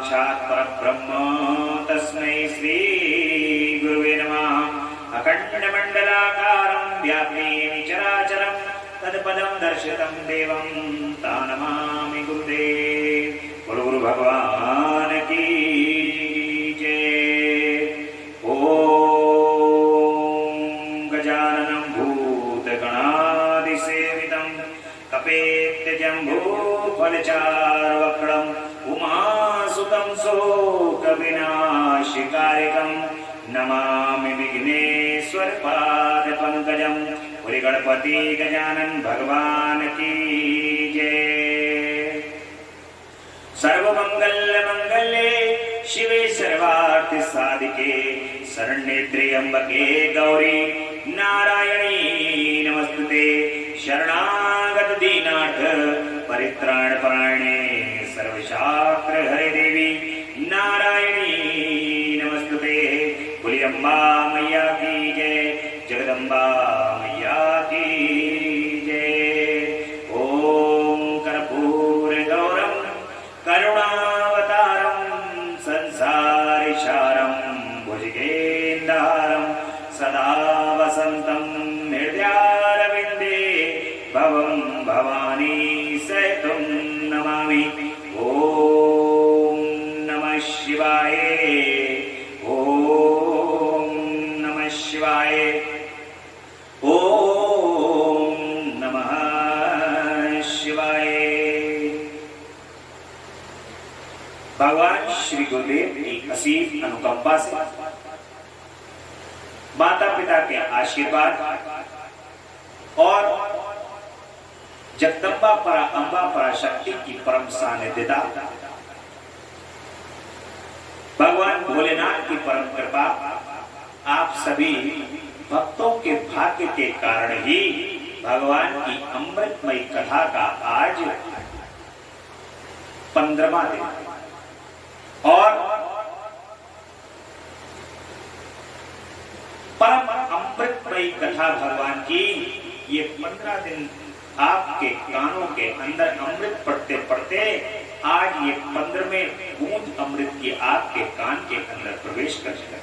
साक्षात् परब्रह्म तस्मै श्री गुरुवे नमः। अखण्डमण्डलाकारं व्याप्तं चराचरं तत्पदं दर्शितं देवं तं नमामि गुरुदेव। बोलो गुरु भगवान की जय। ओम गजाननं भूतगणादिसेवितं कपेत्यजम्बूफलचारुवक्त्रम् उमासुतं शोकविनाशकारिकं नमामि विघ्नेश्वरपादपङ्कजं। बोले गणपति गजानन भगवान की जय। सर्वमंगलमंगले शिवे सर्वार्थ साधिके शरण्ये त्र्यंबके गौरी नारायणी नमस्तुते। शरणागत दीनार्थ परित्राण परायणे सर्वशास्त्र हरे देवी नारायणी नमस्तुते। बोली अम्बा मैया की जय, जगदम्बा मैया की जय। ओम कर्पूर गौरम करुणावतारं संसारसारं भुजगेन्द्रहारं सदा वसन्तं हृदयारविन्दे भवं भवानी सहितं नमामि। ओम नमः शिवाय, ओम नमः शिवाय, ओम नमः शिवाय। भगवान श्री गुरुदेव की असीम अनुकंपा से माता पिता के आशीर्वाद और जगदम्बा परा अम्बा पराशक्ति की परम सानिध्यता, भगवान भोलेनाथ की परम कृपा, आप सभी भक्तों के भाग्य के कारण ही भगवान की अमृतमयी कथा का आज 15वां दिन और परम अमृतमयी कथा भगवान की ये 15 दिन आपके कानों के अंदर अमृत पढ़ते पढ़ते आज ये 15वें बूंद अमृत की आपके कान के अंदर प्रवेश कर जाएगा।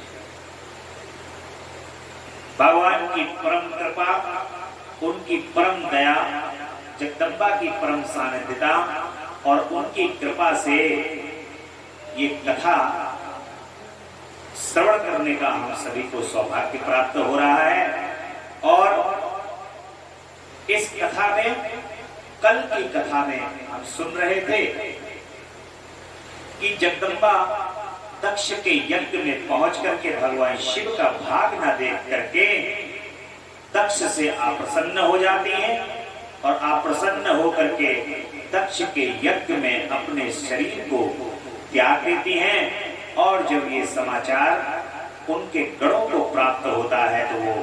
भगवान की परम कृपा, उनकी परम दया, जगदम्बा की परम सानिध्यता और उनकी कृपा से ये कथा श्रवण करने का हम सभी को सौभाग्य प्राप्त हो रहा है। और इस कथा में, कल की कथा में हम सुन रहे थे कि जगदम्बा दक्ष के यज्ञ में पहुंच करके भगवान शिव का भाग न देख करके दक्ष से अप्रसन्न हो जाती हैं और अप्रसन्न होकर के दक्ष के यज्ञ में अपने शरीर को त्याग देती हैं। और जब ये समाचार उनके गणों को प्राप्त होता है तो वो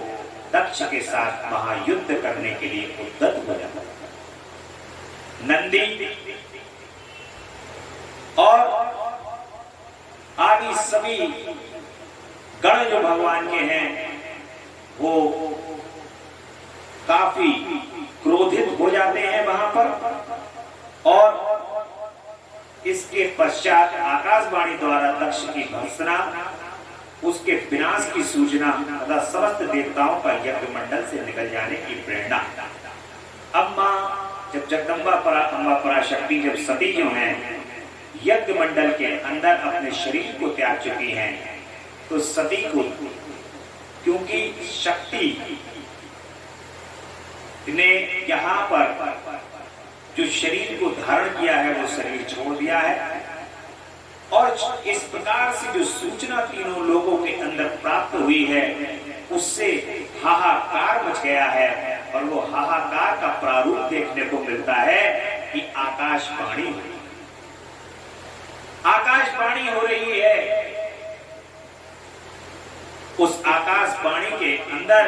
दक्ष के साथ महायुद्ध करने के लिए उद्यत हो जाता है। नंदी और आदि सभी गण जो भगवान के हैं वो काफी क्रोधित हो जाते हैं वहां पर। और इसके पश्चात आकाशवाणी द्वारा दक्ष की भर्त्सना, उसके विनाश की सूचना तथा समस्त देवताओं का यज्ञ मंडल से निकल जाने की प्रेरणा। अब मां जब जगदम्बा अम्बा पराशक्ति जब सती जो हैं यज्ञ मंडल के अंदर अपने शरीर को त्याग चुकी हैं तो सती को, क्योंकि शक्ति ने यहाँ पर जो शरीर को धारण किया है वो शरीर छोड़ दिया है। और इस प्रकार से जो सूचना तीनों लोगों के अंदर प्राप्त हुई है उससे हाहाकार मच गया है। और वो हाहाकार का प्रारूप देखने को मिलता है कि आकाशवाणी हो रही है। उस आकाशवाणी के अंदर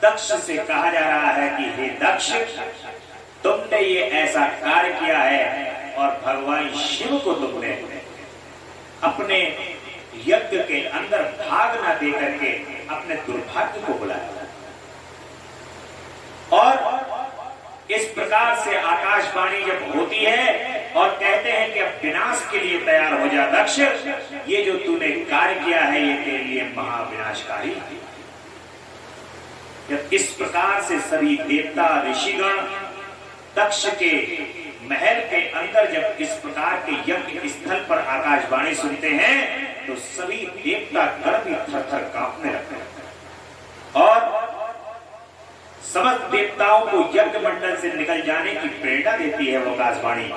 दक्ष से कहा जा रहा है कि हे दक्ष, तुमने ये ऐसा कार्य किया है और भगवान शिव को तुमने अपने यज्ञ के अंदर भाग न दे करके अपने दुर्भाग्य को बुलाया। और इस प्रकार से आकाशवाणी जब होती है और कहते हैं कि अब विनाश विनाश के लिए तैयार हो जा दक्ष, ये जो तूने कार्य किया है ये तेरे लिए महाविनाशकारी है। जब इस प्रकार से सभी देवता ऋषिगण दक्ष के महल के अंदर जब इस प्रकार के यज्ञ स्थल पर आकाशवाणी सुनते हैं तो सभी देवता गण भी थर-थर कांपने लगते हैं और समस्त देवताओं को यज्ञ मंडल से निकल जाने की प्रेरणा देती है वो आकाशवाणी।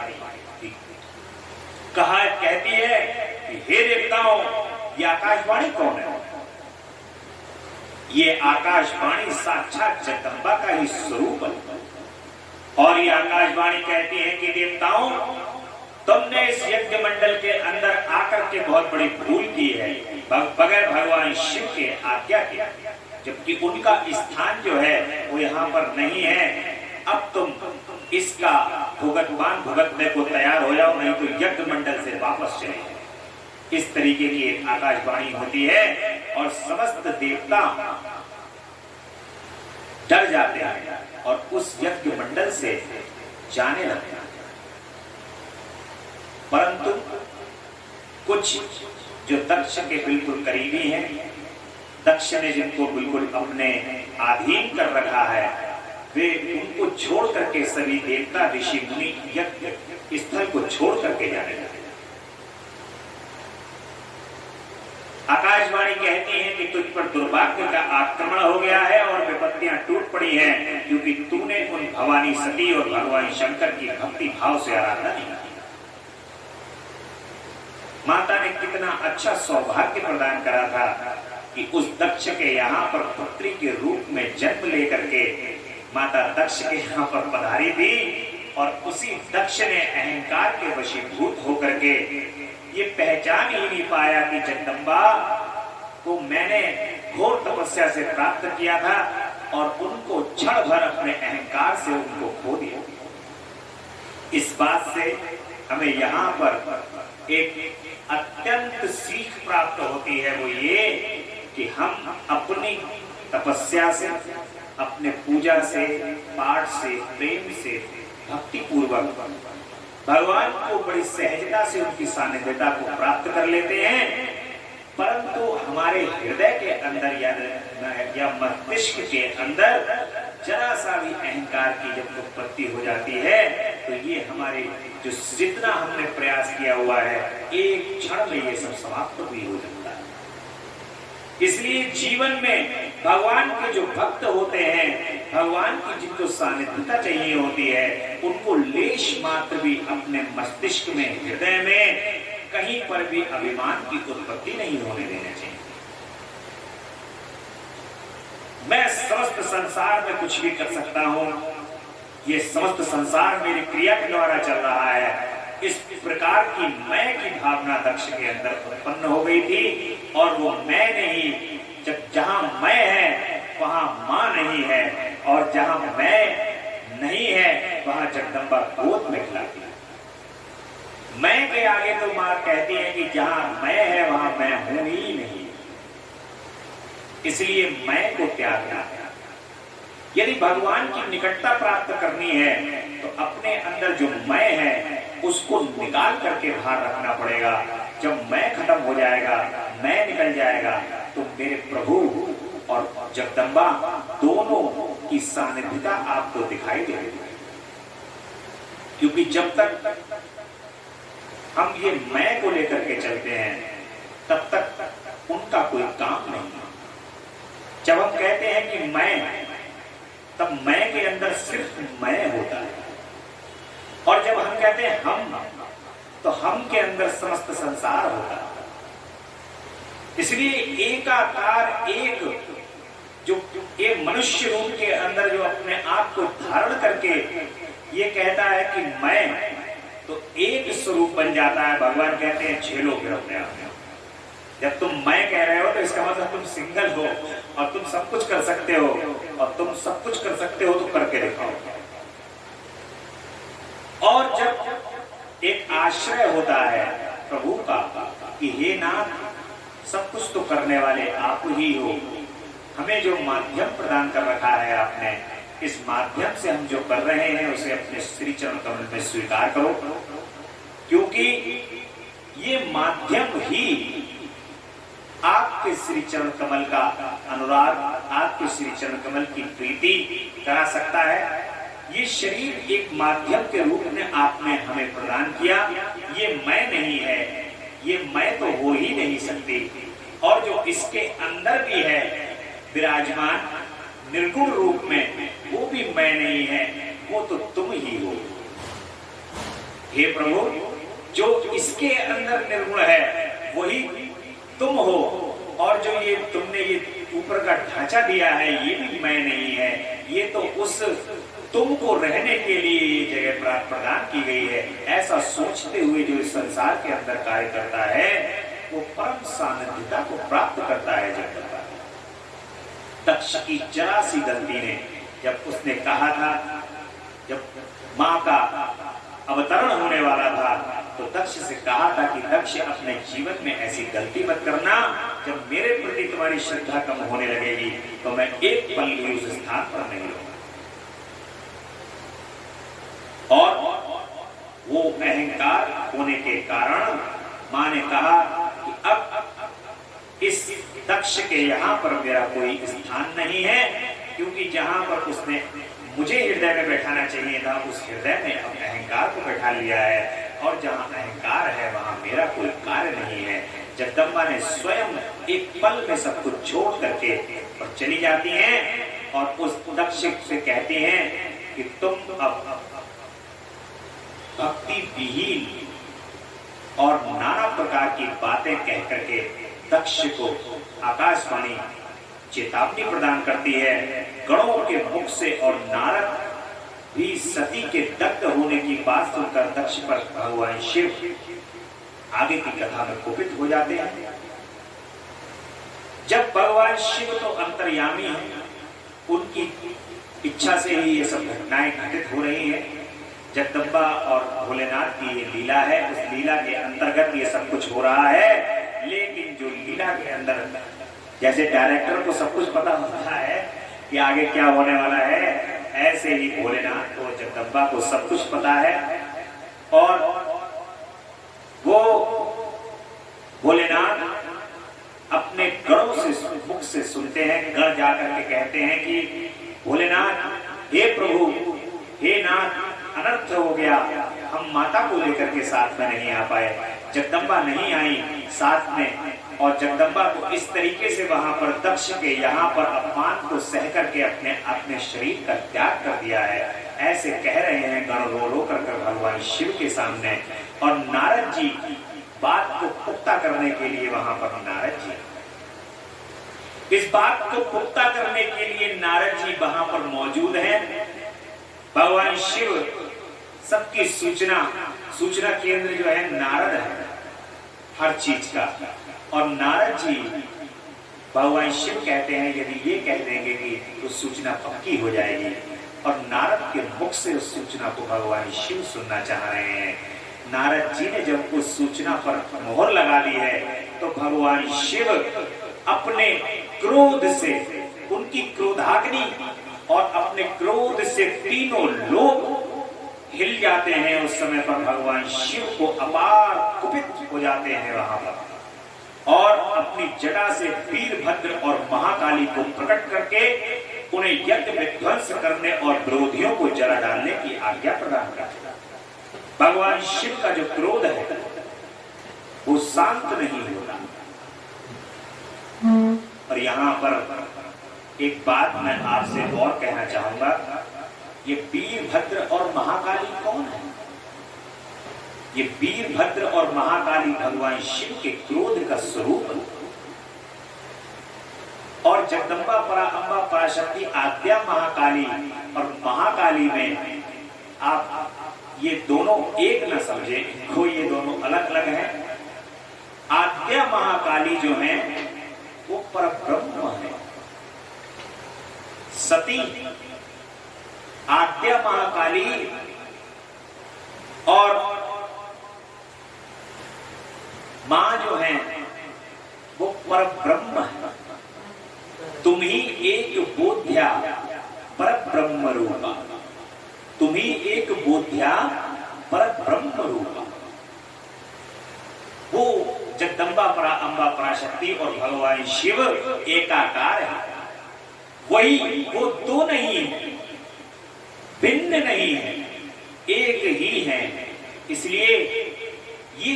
कहती है कि हे देवताओं, ये आकाशवाणी कौन है? ये आकाशवाणी साक्षात जगदम्बा का ही स्वरूप है। और ये आकाशवाणी कहती है कि देवताओं, तुमने इस यज्ञ मंडल के अंदर आकर के बहुत बड़ी भूल की है, बगैर भगवान शिव के आज्ञा के, जबकि उनका स्थान जो है वो यहाँ पर नहीं है। अब तुम इसका भुगतने को तैयार हो जाओ, नहीं तो यज्ञ मंडल से वापस चले जाओ। इस तरीके की एक आकाशवाणी होती है और समस्त देवता डर जाते हैं और उस यज्ञ मंडल से जाने लगते हैं। परंतु कुछ जो दक्ष के बिल्कुल करीबी हैं, दक्ष ने जिनको बिल्कुल अपने अधीन कर रखा है, वे उनको छोड़ करके सभी देवता ऋषि मुनि यज्ञ स्थल को छोड़ करके जाने लगे। आकाशवाणी कहती है कि तुझ पर दुर्भाग्य का आक्रमण हो गया है और विपत्तियां टूट पड़ी हैं, क्योंकि तूने उन भवानी सती और भगवान शंकर की भक्ति भाव से आराधना नहीं की। माता ने कितना अच्छा सौभाग्य प्रदान करा था कि उस दक्ष के यहाँ पर पुत्री के रूप में जन्म लेकर के माता दक्ष के यहाँ पर पधारी थी और उसी दक्ष ने अहंकार के वशीभूत होकर के ये पहचान ही नहीं पाया कि जगदम्बा को मैंने घोर तपस्या से प्राप्त किया था और उनको क्षण भर अपने अहंकार से उनको खो दिया। इस बात से हमें यहाँ पर एक अत्यंत सीख प्राप्त होती है, वो ये कि हम अपनी तपस्या से, अपने पूजा से, पाठ से, प्रेम से, भक्ति पूर्वक भगवान को बड़ी सहजता से उनकी सानिध्यता को प्राप्त कर लेते हैं, परंतु हमारे हृदय के अंदर या मस्तिष्क के अंदर जरा सा भी अहंकार की जब उत्पत्ति हो जाती है तो ये हमारे जो जितना हमने प्रयास किया हुआ है एक क्षण में ये सब समाप्त भी हो जाता है। इसलिए जीवन में भगवान के जो भक्त होते हैं, भगवान की जिनको सानिध्यता चाहिए होती है, उनको लेश मात्र भी अपने मस्तिष्क में, हृदय में कहीं पर भी अभिमान की उत्पत्ति नहीं होने देना चाहिए। मैं समस्त संसार में कुछ भी कर सकता हूं, ये समस्त संसार मेरी क्रिया के द्वारा चल रहा है, इस प्रकार की मैं की भावना दक्ष के अंदर उत्पन्न हो गई थी और वो मैं नहीं, जहां मैं है वहां मां नहीं है और जहां मैं नहीं है वहां जगदम्बा गोद में खिलाती है। मैं के आगे तो मां कहती है कि जहां मैं है वहां मैं हूं ही नहीं, इसलिए मैं को त्यागना है। यदि भगवान की निकटता प्राप्त करनी है तो अपने अंदर जो मैं है उसको निकाल करके बाहर रखना पड़ेगा। जब मैं खत्म हो जाएगा, मैं निकल जाएगा, तो मेरे प्रभु और जगदम्बा दोनों की सानिध्यता आपको दिखाई देगी। क्योंकि जब तक हम ये मैं को लेकर के चलते हैं तब तक उनका कोई काम नहीं। जब हम कहते हैं कि मैं, तब मैं के अंदर सिर्फ मैं होता है, और जब हम कहते हैं हम, तो हम के अंदर समस्त संसार होता है। इसलिए एकाकार एक जो ये मनुष्य रूप के अंदर जो अपने आप को धारण करके ये कहता है कि मैं, तो एक स्वरूप बन जाता है। भगवान कहते हैं झेलो फिर अपने आप में। जब तुम मैं कह रहे हो तो इसका मतलब तुम सिंगल हो और तुम सब कुछ कर सकते हो, और तुम सब कुछ कर सकते हो तो करके दिखाओ। और जब एक आश्रय होता है प्रभु का कि हे नाथ, सब कुछ तो करने वाले आप ही हो, हमें जो माध्यम प्रदान कर रखा है आपने, इस माध्यम से हम जो कर रहे हैं उसे अपने श्री चरण कमल में स्वीकार करो। क्योंकि ये माध्यम ही आपके श्री चरण कमल का अनुराग, आपके श्री चरण कमल की प्रीति करा सकता है। ये शरीर एक माध्यम के रूप में आपने हमें प्रदान किया। ये मैं नहीं है, ये मैं तो हो ही नहीं सकती। और जो इसके अंदर भी है विराजमान निर्गुण रूप में, वो भी मैं नहीं है, वो तो तुम ही हो। हे प्रभु, जो इसके अंदर निर्गुण है वही तुम हो, और जो ये तुमने ये ऊपर का ढांचा दिया है ये भी मैं नहीं है, ये तो उस तुमको रहने के लिए ये जगह प्रदान की गई है। ऐसा सोचते हुए जो इस संसार के अंदर कार्य करता है वो परम सानिध्यता को प्राप्त करता है। जब दक्ष की जरा सी गलती ने, जब उसने कहा था, जब मां का अवतरण होने वाला था तो दक्ष से कहा था कि दक्ष अपने जीवन में ऐसी गलती मत करना, जब मेरे प्रति तुम्हारी श्रद्धा कम होने लगेगी तो मैं एक पल भी उस स्थान पर नहीं रहूंगा। और वो अहंकार होने के कारण मां ने कहा कि अब इस दक्ष के यहाँ पर मेरा कोई स्थान नहीं है, क्योंकि जहां पर उसने मुझे हृदय में बैठाना चाहिए था उस हृदय में अब अहंकार को बैठा लिया है, और जहां अहंकार है वहां मेरा कोई कार्य नहीं है। जगदम्बा ने स्वयं एक पल में सब कुछ छोड़ करके और चली जाती हैं और उस दक्ष से कहती हैं कि तुम अब भक्ति विहीन और नाना प्रकार की बातें कह करके दक्ष को आकाशवाणी चेतावनी प्रदान करती है। गणों के मुख से और नारद भी सती के दग्ध होने की बात सुनकर दक्ष पर भगवान शिव आगे की कथा में कुपित हो जाते हैं। जब भगवान शिव तो अंतर्यामी हैं, उनकी इच्छा से ही ये सब घटनाएं घटित हो रही हैं। जगदम्बा और भोलेनाथ की ये लीला है, उस लीला के अंतर्गत ये सब कुछ हो रहा है। लेकिन जो लीला के अंदर, जैसे डायरेक्टर को सब कुछ पता होता है कि आगे क्या होने वाला है, ऐसे ही भोलेनाथ को, जगदम्बा को सब कुछ पता है। और वो भोलेनाथ अपने गणों से मुख से सुनते हैं। गण जाकर के कहते हैं कि भोलेनाथ, हे प्रभु, हे नाथ, अनर्थ हो गया, हम माता को लेकर के साथ में नहीं आ पाए, जगदम्बा नहीं आई साथ में, और जगदम्बा को इस तरीके से वहां पर दक्ष के यहाँ पर अपमान को सह करके अपने शरीर का त्याग कर दिया है। ऐसे कह रहे हैं गण रो रो कर भगवान शिव के सामने। और नारद जी बात को पुख्ता करने के लिए वहां पर नारद जी, इस बात को पुख्ता करने के लिए नारद जी वहां पर मौजूद हैं। भगवान शिव सबकी सूचना केंद्र जो है नारद है हर चीज का। और नारद जी भगवान शिव कहते हैं यदि ये कह देंगे कि तो सूचना पक्की हो जाएगी, और नारद के मुख से उस सूचना को भगवान शिव सुनना चाह रहे हैं। नारद जी ने जब उस सूचना पर मोहर लगा दी है तो भगवान शिव अपने क्रोध से, उनकी क्रोधाग्नि और अपने क्रोध से तीनों लोग हिल जाते हैं। उस समय पर भगवान शिव को अपार कुपित हो जाते हैं वहां पर, और अपनी जटा से वीरभद्र और महाकाली को प्रकट करके उन्हें यज्ञ विध्वंस करने और विरोधियों को जला डालने की आज्ञा प्रदान करते हैं। भगवान शिव का जो क्रोध है वो शांत नहीं होता। और यहाँ पर एक बात मैं आपसे और कहना चाहूंगा, ये वीरभद्र और महाकाली कौन है? ये वीरभद्र और महाकाली भगवान शिव के क्रोध का स्वरूप है। और जगदम्बा पराअंबा पराशक्ति आद्या महाकाली और महाकाली में आप ये दोनों एक न समझे, इनको ये दोनों अलग अलग हैं। आद्या महाकाली जो है वो परब्रह्म है। सती आद्या महाकाली और मां जो है वो परब्रह्म है। तुम ही एक बोध्या परब्रह्म रूपा, तुम ही एक बोध्या परब्रह्म रूपा। वो जगदम्बा परा अम्बा पराशक्ति और भगवान शिव एकाकार है। वही वो दो नहीं है, भिन्न नहीं है, एक ही है। इसलिए ये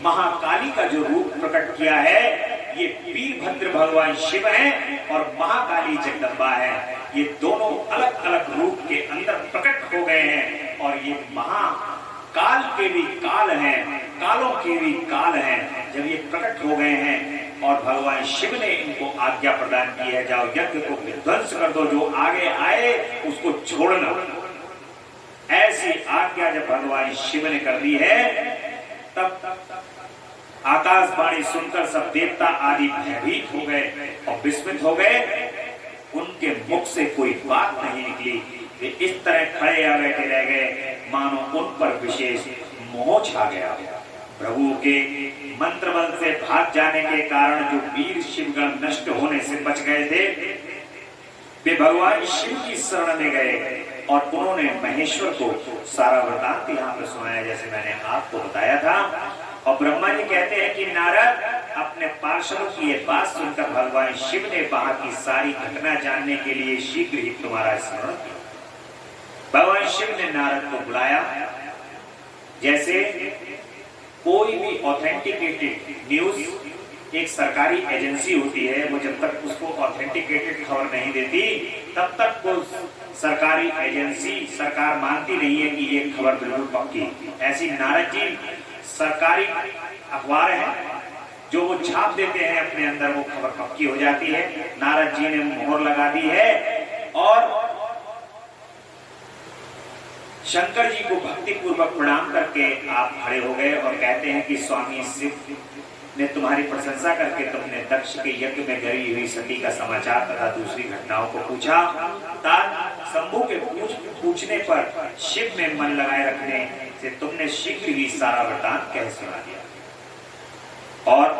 महाकाली का जो रूप प्रकट किया है, ये वीरभद्र भगवान शिव हैं और महाकाली जगदम्बा है। ये दोनों अलग अलग रूप के अंदर प्रकट हो गए हैं और ये महाकाल के भी काल हैं, कालों के भी काल हैं। जब ये प्रकट हो गए हैं और भगवान शिव ने इनको आज्ञा प्रदान की है, जाओ यज्ञ को विध्वंस कर दो, जो आगे आए उसको छोड़ना। ऐसी आज्ञा जब भगवान शिव ने कर दी है, तब आकाशवाणी सुनकर सब देवता आदि भयभीत हो गए और विस्मित हो गए। उनके मुख से कोई बात नहीं निकली। वे इस तरह खड़े या बैठे रह गए मानो उन पर विशेष मोह छा गया। प्रभु के मंत्र बल से भाग जाने के कारण जो वीर शिवगण नष्ट होने से बच गए थे, वे भगवान शिव की शरण में गए और उन्होंने महेश्वर को सारा वृतांत यहाँ पर सुनाया, जैसे मैंने आपको बताया था। और ब्रह्मा जी कहते हैं कि नारद, अपने पार्षदों की ये बात सुनकर भगवान शिव ने वहां की सारी घटना जानने के लिए शीघ्र ही तुम्हारा स्मरण किया। भगवान शिव ने नारद को बुलाया। जैसे कोई भी ऑथेंटिकेटेड न्यूज, एक सरकारी एजेंसी होती है, वो जब तक उसको ऑथेंटिकेटेड खबर नहीं देती, तब तक वो सरकारी एजेंसी, सरकार मानती नहीं है कि ये खबर बिल्कुल पक्की। ऐसी नारद जी सरकारी अखबार है, जो वो छाप देते हैं अपने अंदर, वो खबर पक्की हो जाती है। नारद जी ने मोहर लगा दी है और शंकर जी को भक्ति पूर्वक प्रणाम करके आप खड़े हो गए और कहते हैं कि स्वामी शिव ने तुम्हारी प्रशंसा करके तुमने दक्ष के यज्ञ में गई हुई सती का समाचार तथा दूसरी घटनाओं को पूछा। शंभु के पूछने पर शिव में मन लगाए रखने से तुमने शीघ्र ही सारा वृतांत कह सुना दिया। और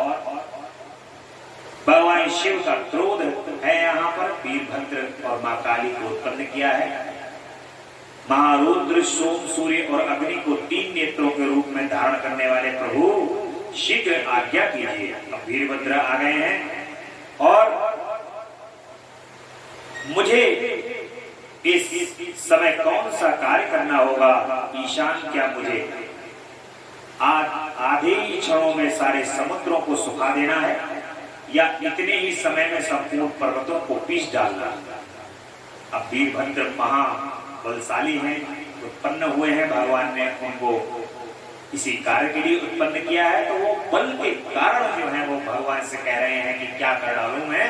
भगवान शिव का क्रोध है यहाँ पर वीरभद्र और मां काली को उत्पन्न किया है। महारुद्र, सोम, सूर्य और अग्नि को 3 नेत्रों के रूप में धारण करने वाले प्रभु शीघ्र आज्ञा कीजिए। अब वीरभद्र आ गए हैं और मुझे इस समय कौन सा कार्य करना होगा? ईशान, क्या मुझे आधे ही क्षणों में सारे समुद्रों को सुखा देना है या इतने ही समय में संपूर्ण पर्वतों को पीस डालना? अब वीरभद्र महाबलशाली हैं, उत्पन्न हुए हैं, भगवान ने उनको इसी कार्य के लिए उत्पन्न किया है। तो वो बल के कारण जो है वो भगवान से कह रहे हैं कि क्या कर डालूं मैं,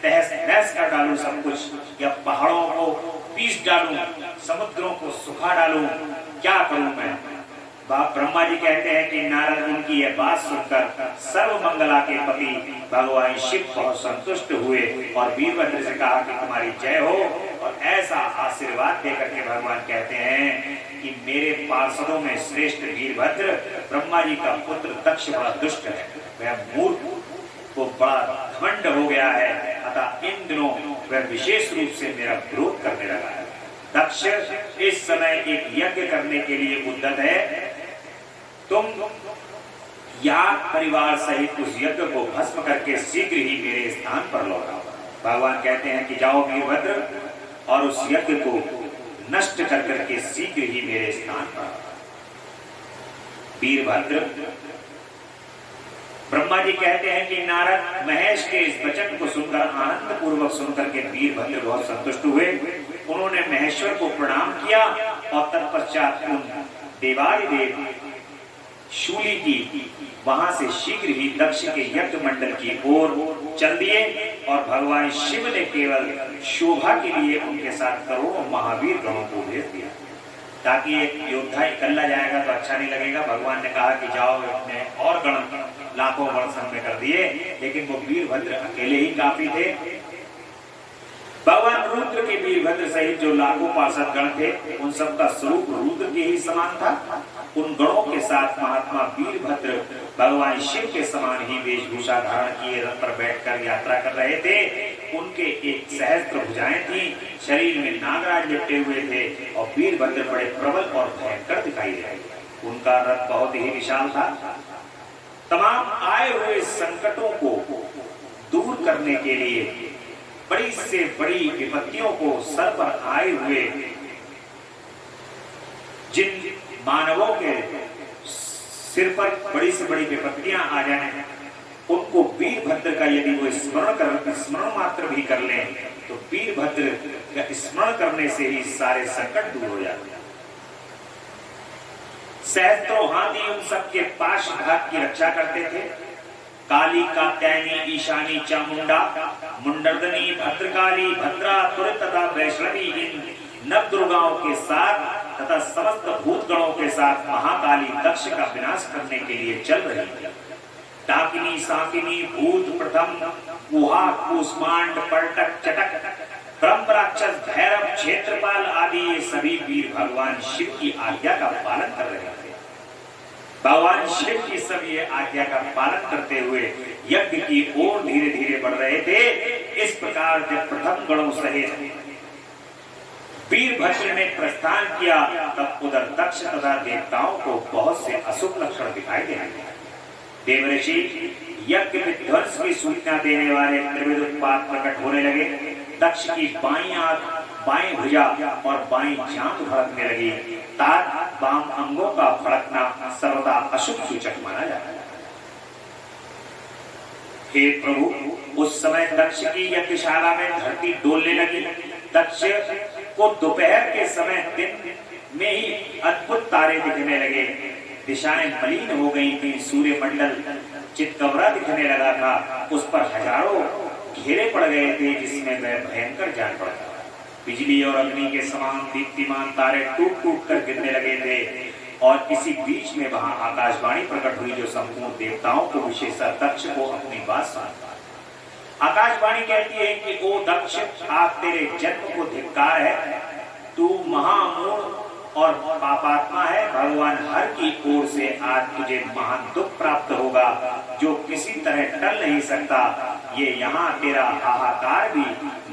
तहस नहस कर डालूं सब कुछ, या पहाड़ों को पीस डालूं, समुद्रों को सुखा डालूं, क्या करूं मैं? ब्रह्मा जी कहते हैं कि नारद उनकी यह बात सुनकर सर्व मंगला के पति भगवान शिव बहुत संतुष्ट हुए और वीरभद्र से कहा कि तुम्हारी जय हो। और ऐसा आशीर्वाद देकर के भगवान कहते हैं कि मेरे पार्षदों में श्रेष्ठ वीरभद्र, ब्रह्मा जी का पुत्र दक्ष बड़ा दुष्ट है, वह मूर्ख को बड़ा घमंड हो गया है, अतः इन दिनों वह विशेष रूप से मेरा विरोध करने लगा है। दक्ष इस समय एक यज्ञ करने के लिए उद्यत है, तुम याग परिवार सहित उस यज्ञ को भस्म करके शीघ्र ही मेरे स्थान पर लौटाओ। भगवान कहते हैं कि जाओ वीरभद्र और उस यज्ञ को नष्ट कर करके शीघ्र ही मेरे स्थान पर। वीरभद्र, ब्रह्मा जी कहते हैं कि नारद महेश के इस वचन को सुनकर आनंद पूर्वक सुनकर के वीरभद्र बहुत संतुष्ट हुए। उन्होंने महेश्वर को प्रणाम किया और तत्पश्चात उन देवादिदेव शूली की वहां से शीघ्र ही दक्ष के यज्ञ मंडल की ओर चल दिए और भगवान शिव ने केवल शोभा के लिए उनके साथ करोड़ों महावीर गणों को भेज दिया, ताकि एक योद्धा इकल्ला जाएगा तो अच्छा नहीं लगेगा। भगवान ने कहा कि जाओ, अपने और गण लाखों गण संग में कर दिए, लेकिन वो वीरभद्र अकेले ही काफी थे। भगवान रुद्र के वीरभद्र सहित जो लाखों पार्षद गण थे, उन सबका स्वरूप रुद्र के ही समान था। उन गणों के साथ महात्मा वीरभद्र भगवान शिव के समान ही वेशभूषा धारण किए रथ पर बैठकर यात्रा कर रहे थे। उनके एक सहस्त्र भुजाएं थी, शरीर में नागराज लिपटे हुए थे और वीरभद्र बड़े प्रबल और भयंकर दिखाई दे रहे थे। उनका रथ बहुत ही विशाल था। तमाम आए हुए संकटों को दूर करने के लिए, बड़ी से बड़ी विपत्तियों को सर पर आए हुए जिन मानवों के सिर पर बड़ी से बड़ी विपत्तियां आ जाएं, उनको वीरभद्र का यदि वो स्मरण मात्र भी कर लें तो वीरभद्र का स्मरण करने से ही सारे संकट दूर हो जाते हैं। सहस्त्रों हाथी उन सबके पाश घात की रक्षा करते थे। काली, कात्यायनी, ईशानी, चामुंडा, मुंडर्दनी, भद्रकाली, भद्रा, तुर तथा वैष्णवी इन नव दुर्गाओं के साथ तथा समस्त भूतगणों के साथ महाकाली दक्ष का विनाश करने के लिए चल रही है। डाकिनी, साकिनी, भूत, प्रथम, कुहा, कूष्मांड, पर्टक, चटक, ब्रह्म राक्षस, भैरव, क्षेत्रपाल आदि ये सभी वीर भगवान शिव की आज्ञा का पालन कर रहे थे। भगवान शिव की सब ये आज्ञा का पालन करते हुए यज्ञ की ओर धीरे धीरे बढ़ रहे थे। इस प्रकार जब प्रथम गणों सहित वीरभद्र ने प्रस्थान किया, तब उधर दक्ष तथा देवताओं को बहुत से अशुभ लक्षण दिखाई देने लगे। देवऋषि यज्ञ विध्वंस की सूचना देने वाले त्रिविध उत्पात प्रकट होने लगे। दक्ष की बाईं आंख, बाईं भुजा और बाईं जांघ फड़कने लगी। तात वाम अंगों का फड़कना सर्वदा अशुभ सूचक माना जाता है। हे प्रभु, उस समय दक्ष की यज्ञशाला में धरती डोलने लगी। दक्ष को दोपहर के समय दिन में ही अद्भुत तारे दिखने लगे। दिशाएं मलिन हो गई थी। सूर्य मंडल चितकबरा दिखने लगा था। उस पर हजारों घेरे पड़ गए थे, जिसमें वह भयंकर जान पड़ा। बिजली और अग्नि के समान दीप्तिमान तारे टूट टूट कर गिरने लगे थे। और इसी बीच में वहां आकाशवाणी प्रकट हुई, जो संपूर्ण देवताओं को, विशेषतः दक्ष को अपनी बात सुनाता। आकाशवाणी कहती है कि ओ दक्ष, आज तेरे जन्म को धिक्कार है। तू महामूढ़ और पापात्मा है। भगवान हर की ओर से आज तुझे महान दुख प्राप्त होगा, जो किसी तरह टल नहीं सकता। ये यहाँ तेरा हाहाकार भी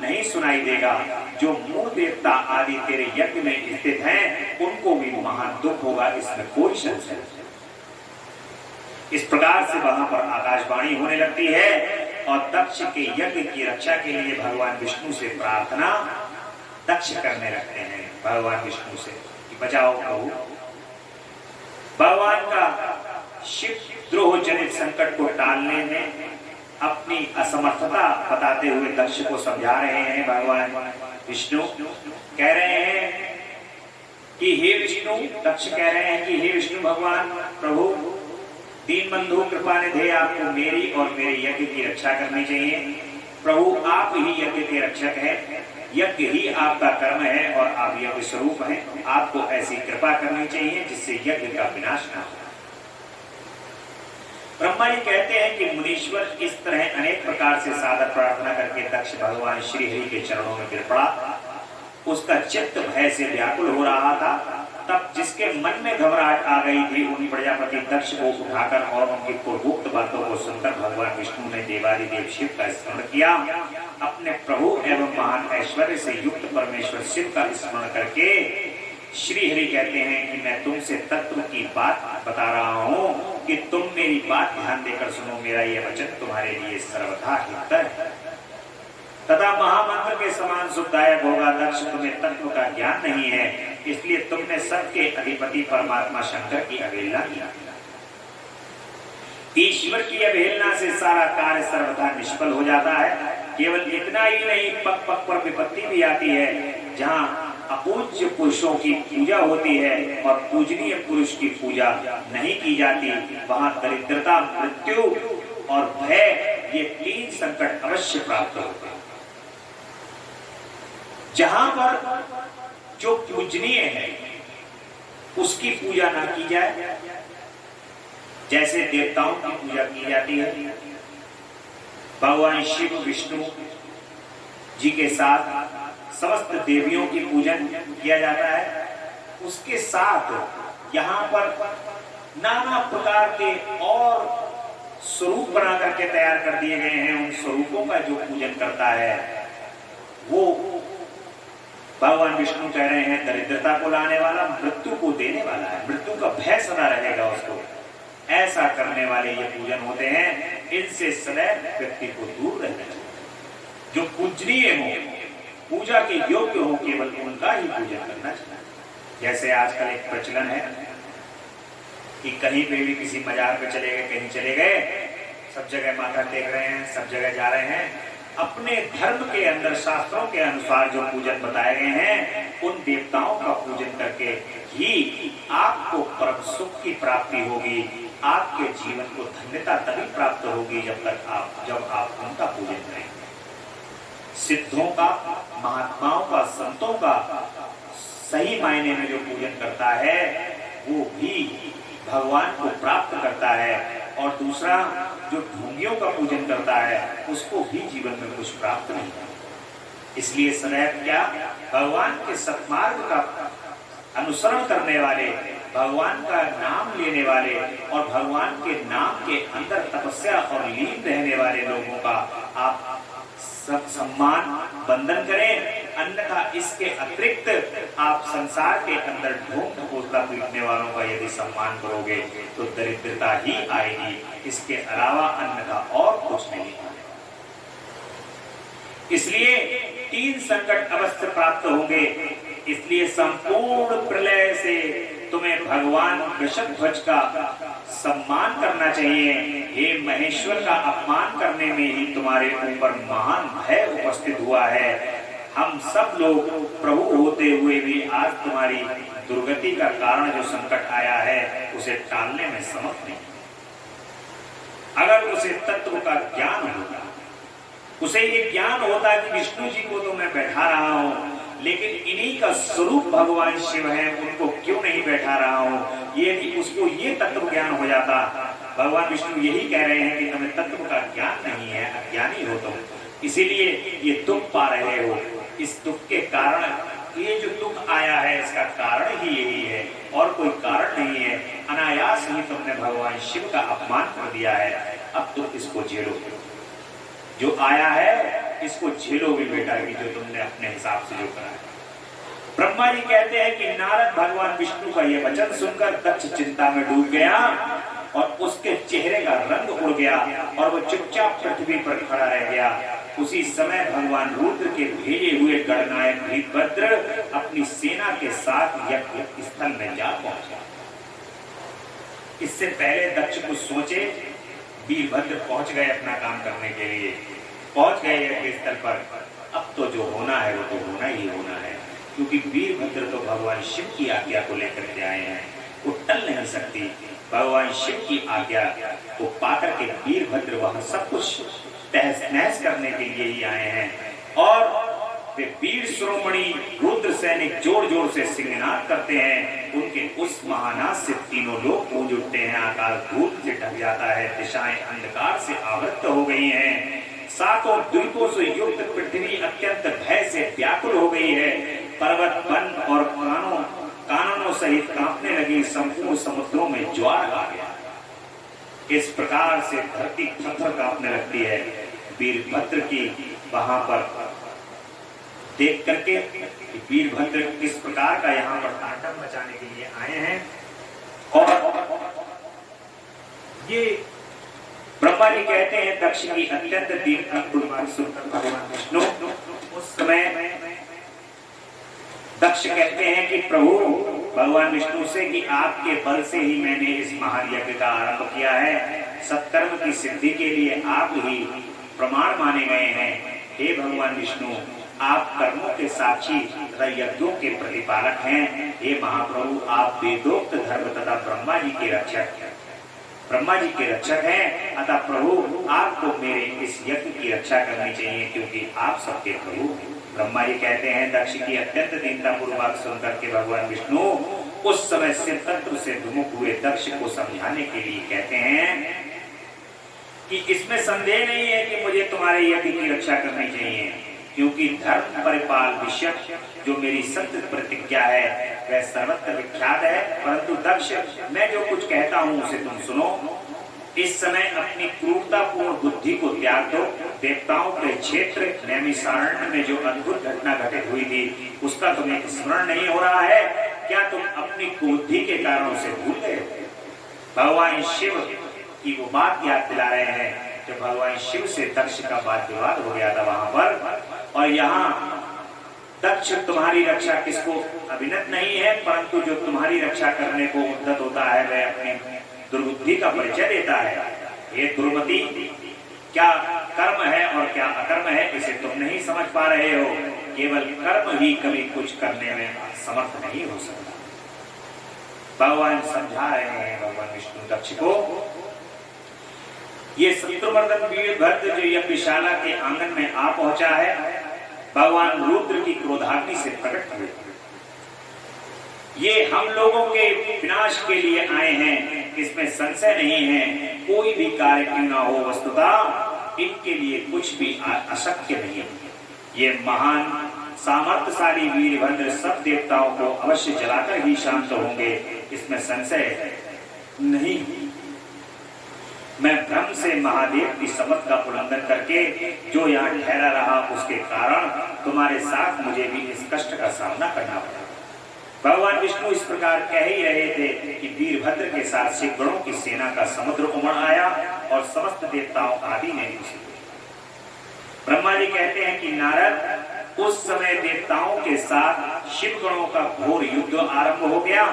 नहीं सुनाई देगा। जो मूल देवता आदि तेरे यज्ञ में स्थित हैं, उनको भी महान दुख होगा, इसमें कोई संशय नहीं। इस प्रकार से वहां पर आकाशवाणी होने लगती है और दक्ष के यज्ञ की रक्षा के लिए भगवान विष्णु से प्रार्थना दक्ष करने लगते हैं। भगवान विष्णु से कि बचाओ प्रभु। भगवान का शिव द्रोह जनित संकट को टालने में अपनी असमर्थता बताते हुए दक्ष को समझा रहे हैं। भगवान विष्णु कह रहे हैं कि हे विष्णु, दक्ष कह रहे हैं कि हे विष्णु भगवान प्रभु, दीन बंधु कृपा निधे, आपको मेरी और मेरे यज्ञ की रक्षा करनी चाहिए। प्रभु, आप ही यज्ञ के रक्षक हैं। यज्ञ ही आपका कर्म है और आप यज्ञ स्वरूप हैं। आपको ऐसी कृपा करनी चाहिए जिससे यज्ञ का विनाश न हो। ब्रह्मा जी कहते हैं कि मुनीश्वर इस तरह अनेक प्रकार से सादर प्रार्थना करके दक्ष भगवान श्री हरि के चरणों में गिर पड़ा। उसका चित्त भय से व्याकुल हो रहा था। तब जिसके मन में घबराहट आ गई थी, उन प्रजापति दक्ष को उठाकर और उनकी पूर्वोक्त बातों को सुनकर भगवान विष्णु ने देवादिदेव शिव का स्मरण किया। अपने प्रभु एवं महान ऐश्वर्य से युक्त परमेश्वर शिव का स्मरण करके श्री हरि कहते हैं कि मैं तुमसे तत्व की बात बता रहा हूँ कि तुम मेरी बात ध्यान देकर सुनो। मेरा यह वचन तुम्हारे लिए सर्वथा हितकर है तथा महामंत्र के समान सुखदायक होगा। दक्ष, तुम्हें तत्व का ज्ञान नहीं है, इसलिए तुमने सबके अधिपति परमात्मा शंकर की अवहेलना किया। ईश्वर की अवहेलना से सारा कार्य सर्वथा निष्फल हो जाता है। केवल इतना ही नहीं, पग पग पर विपत्ति भी आती है। जहाँ अपूज्य पुरुषों की पूजा होती है और पूजनीय पुरुष की पूजा नहीं की जाती, वहां दरिद्रता, मृत्यु और भय, ये तीन संकट अवश्य प्राप्त होते हैं। जहां पर जो पूजनीय है उसकी पूजा ना की जाए, जैसे देवताओं की पूजा की जाती है, भगवान शिव विष्णु जी के साथ समस्त देवियों की पूजन किया जाता है, उसके साथ यहाँ पर नाना प्रकार के और स्वरूप बना करके तैयार कर दिए गए हैं। उन स्वरूपों का जो पूजन करता है वो भगवान विष्णु कह रहे हैं दरिद्रता को लाने वाला, मृत्यु को देने वाला है। मृत्यु का भय सदा रहेगा उसको। ऐसा करने वाले ये पूजन होते हैं, इनसे सदैव व्यक्ति को दूर रहना चाहिए। जो पूजनीय हो, पूजा के योग्य हो, केवल उनका ही पूजन करना चाहिए। जैसे आजकल एक प्रचलन है कि कहीं पे भी किसी मजार पे चले गए, कहीं चले गए, सब जगह माथा टेक रहे हैं, सब जगह जा रहे हैं, अपने धर्म के अंदर शास्त्रों के अनुसार जो पूजन बताए गए हैं, उन देवताओं का पूजन करके ही आपको परम सुख की प्राप्ति होगी। आपके जीवन को धन्यता तभी प्राप्त होगी जब आप उनका पूजन करेंगे। सिद्धों का, महात्माओं का, संतों का सही मायने में जो पूजन करता है वो भी भगवान को प्राप्त करता है, और दूसरा जो ढोंगियों का पूजन करता है उसको भी जीवन में कुछ प्राप्त नहीं होता। इसलिए सदैव क्या, भगवान के सत्मार्ग का अनुसरण करने वाले, भगवान का नाम लेने वाले और भगवान के नाम के अंदर तपस्या और लीन रहने वाले लोगों का आप सब सम्मान बंधन करें। अन्यथा इसके अतिरिक्त आप संसार के अंदर ढोंग ढकोसला पीटने वालों का यदि सम्मान करोगे तो दरिद्रता ही आएगी, इसके अलावा अन्यथा और कुछ नहीं है। इसलिए 3 संकट अवश्य प्राप्त होंगे। इसलिए संपूर्ण प्रलय से तुम्हें भगवान वृषभध्वज का सम्मान करना चाहिए। हे महेश्वर का अपमान करने में ही तुम्हारे ऊपर महान भय उपस्थित हुआ है। हम सब लोग प्रभु होते हुए भी आज तुम्हारी दुर्गति का कारण जो संकट आया है उसे टालने में समर्थ नहीं। अगर उसे तत्व का ज्ञान होता, उसे ये ज्ञान होता कि विष्णु जी को तो मैं बैठा रहा हूं, लेकिन इन्हीं का स्वरूप भगवान शिव है, उनको क्यों नहीं बैठा रहा हूं, ये उसको ये तत्व ज्ञान हो जाता। भगवान विष्णु यही कह रहे हैं कि तुम्हें तत्व का ज्ञान नहीं है, अज्ञानी हो तुम, इसीलिए ये दुख पा रहे हो। इस दुख के कारण, ये जो दुख आया है इसका कारण ही यही है और कोई कारण नहीं है। अनायास ही तुमने भगवान शिव का अपमान कर दिया है, अब तुम इसको झेलो। जो आया है इसको झेलो भी बेटा, कि जो तुमने अपने हिसाब से जो करा है। ब्रह्मा जी कहते हैं कि नारद भगवान विष्णु का ये वचन सुनकर दक्ष चिंता में डूब गया और उसके चेहरे का रंग उड़ गया और वो चुपचाप पृथ्वी पर खड़ा रह गया। उसी समय भगवान रुद्र के भेजे हुए गणनायक वीरभद्र अपनी सेना के साथ यज्ञ स्थल में जा पहुंचा। इससे पहले दक्ष कुछ सोचे, वीरभद्र पहुंच गए अपना काम करने के लिए, पहुंच गए यज्ञ स्थल पर। अब तो जो होना है वो तो होना ही होना है, क्योंकि वीरभद्र तो भगवान शिव की आज्ञा को लेकर के आए हैं, वो टल नहीं सकती। भगवान शिव की आज्ञा को पाकर के वीरभद्र वहां सब कुछ तहस नहस करने के लिए ही आए हैं। और वे वीर शिरोमणि रुद्र सैनिक जोर जोर से सिंहनाद करते हैं। उनके उस महानाद से तीनों लोग गूंज उठते हैं, आकाश धूप से ढक जाता है, दिशाएं अंधकार से आवृत हो गई हैं, सातों द्वीपों से युक्त पृथ्वी अत्यंत भय से व्याकुल हो गई है, पर्वत वन और कानूनों सहित कांपने लगी, संपूर्ण समुद्रों में ज्वार आ गया। इस प्रकार से धरती थर-थर कांपने लगती है। वीरभद्र की वहां पर देख करके वीरभद्र किस प्रकार का यहाँ पर तांडव मचाने के लिए आए हैं, और ये ब्रह्मा जी कहते हैं दक्ष की अत्यंत दीनता भगवान विष्णु। उस समय दक्ष कहते हैं कि प्रभु भगवान विष्णु से कि आपके बल से ही मैंने इस महान यज्ञ का आरंभ किया है, सत्कर्म की सिद्धि के लिए आप ही प्रमाण माने गए हैं। हे भगवान विष्णु, आप कर्मों के साक्षी तथा यज्ञों के प्रतिपालक हैं। हे महाप्रभु, आप वेदोक्त धर्म तथा ब्रह्मा जी के रक्षक हैं। अतः प्रभु आपको मेरे इस यज्ञ की रक्षा करनी चाहिए, क्योंकि आप सबके प्रभु हैं। ब्रह्मा जी कहते हैं दक्ष की अत्यंत दीनता पूर्वक सुनकर के भगवान विष्णु उस समय सिर तत्व से विमुख हुए दक्ष को समझाने के लिए कहते हैं कि इसमें संदेह नहीं है कि मुझे तुम्हारे यज्ञ की रक्षा करनी चाहिए, क्योंकि धर्म परिपाल विषय जो मेरी सत्य प्रतिज्ञा है वह सर्वत्र विख्यात है। परंतु दक्ष, मैं जो कुछ कहता हूं उसे तुम सुनो। इस समय अपनी क्रूरतापूर्ण बुद्धि को त्याग दो। देवताओं के क्षेत्र नैमिषारण्य में जो अद्भुत घटना घटित हुई थी उसका तुम्हें स्मरण नहीं हो रहा है क्या? तुम अपनी बुद्धि के कारण उसे भूल गए? भगवान शिव की वो बात याद दिला रहे हैं जो भगवान शिव से दक्ष का वाद विवाद हो गया था वहां पर। और यहाँ दक्ष तुम्हारी रक्षा किसको अभिनत नहीं है, परंतु जो तुम्हारी रक्षा करने को उद्यत होता है वह अपनी दुर्बुद्धि का परिचय देता है। ये दुर्मति क्या कर्म है और क्या अकर्म है इसे तुम नहीं समझ पा रहे हो। केवल कर्म ही कभी कुछ करने में समर्थ नहीं हो सकता। भगवान समझा रहे हैं भगवान विष्णु दक्ष को। ये शत्रुमर्दन वीरभद्र जो यज्ञशाला के आंगन में आ पहुंचा है, भगवान रुद्र की क्रोधाग्नि से प्रकट हुए। ये हम लोगों के विनाश के लिए आए हैं, इसमें संशय नहीं है। कोई भी कार्य क्यों ना हो, वस्तुतः इनके लिए कुछ भी अशक्य नहीं है। ये महान सामर्थ्यशाली वीरभद्र सब देवताओं को अवश्य जलाकर ही शांत होंगे, इसमें संशय नहीं। मैं भ्रम से महादेव की शपथ का उल्लंघन करके जो यहाँ ठहरा रहा, उसके कारण तुम्हारे साथ मुझे भी इस कष्ट का सामना करना पड़ा। भगवान विष्णु इस प्रकार कह ही रहे थे कि वीरभद्र के साथ शिवगणों की सेना का समुद्र उमड़ आया और समस्त देवताओं आदि ने उसे। ब्रह्मा जी कहते हैं कि नारद उस समय देवताओं के साथ शिवगणों का घोर युद्ध आरंभ हो गया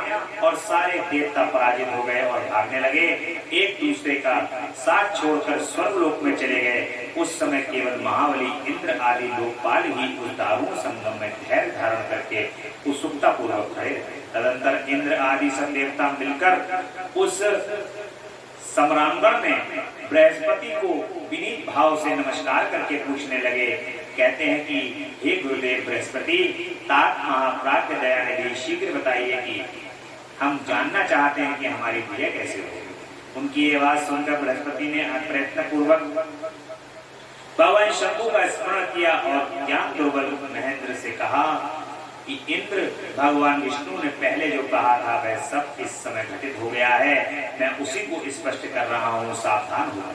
और सारे देवता पराजित हो गए और भागने लगे, एक दूसरे का साथ छोड़कर स्वर्गलोक में चले गए। उस समय केवल महाबली इंद्र आदि लोकपाल ही उस दारुण संगम में धैर्य धारण करके उत्सुकता पूर्वक खड़े रहे। तदंतर इंद्र आदि सब देवता मिलकर उस सम्रांगण में बृहस्पति को विनीत भाव से नमस्कार करके पूछने लगे। कहते हैं कि हे गुरुदेव बृहस्पति, तात महाप्राज्ञ दयानिधि, शीघ्र बताइए कि हम जानना चाहते हैं कि हमारी विजय कैसे होगी। उनकी ये बात सुनकर बृहस्पति ने प्रयत्न पूर्वक भगवान शंभु का स्मरण किया और ज्ञान दुर्बल महेंद्र से कहा कि इंद्र, भगवान विष्णु ने पहले जो कहा था वह सब इस समय घटित हो गया है। मैं उसी को स्पष्ट कर रहा हूँ, सावधान हो।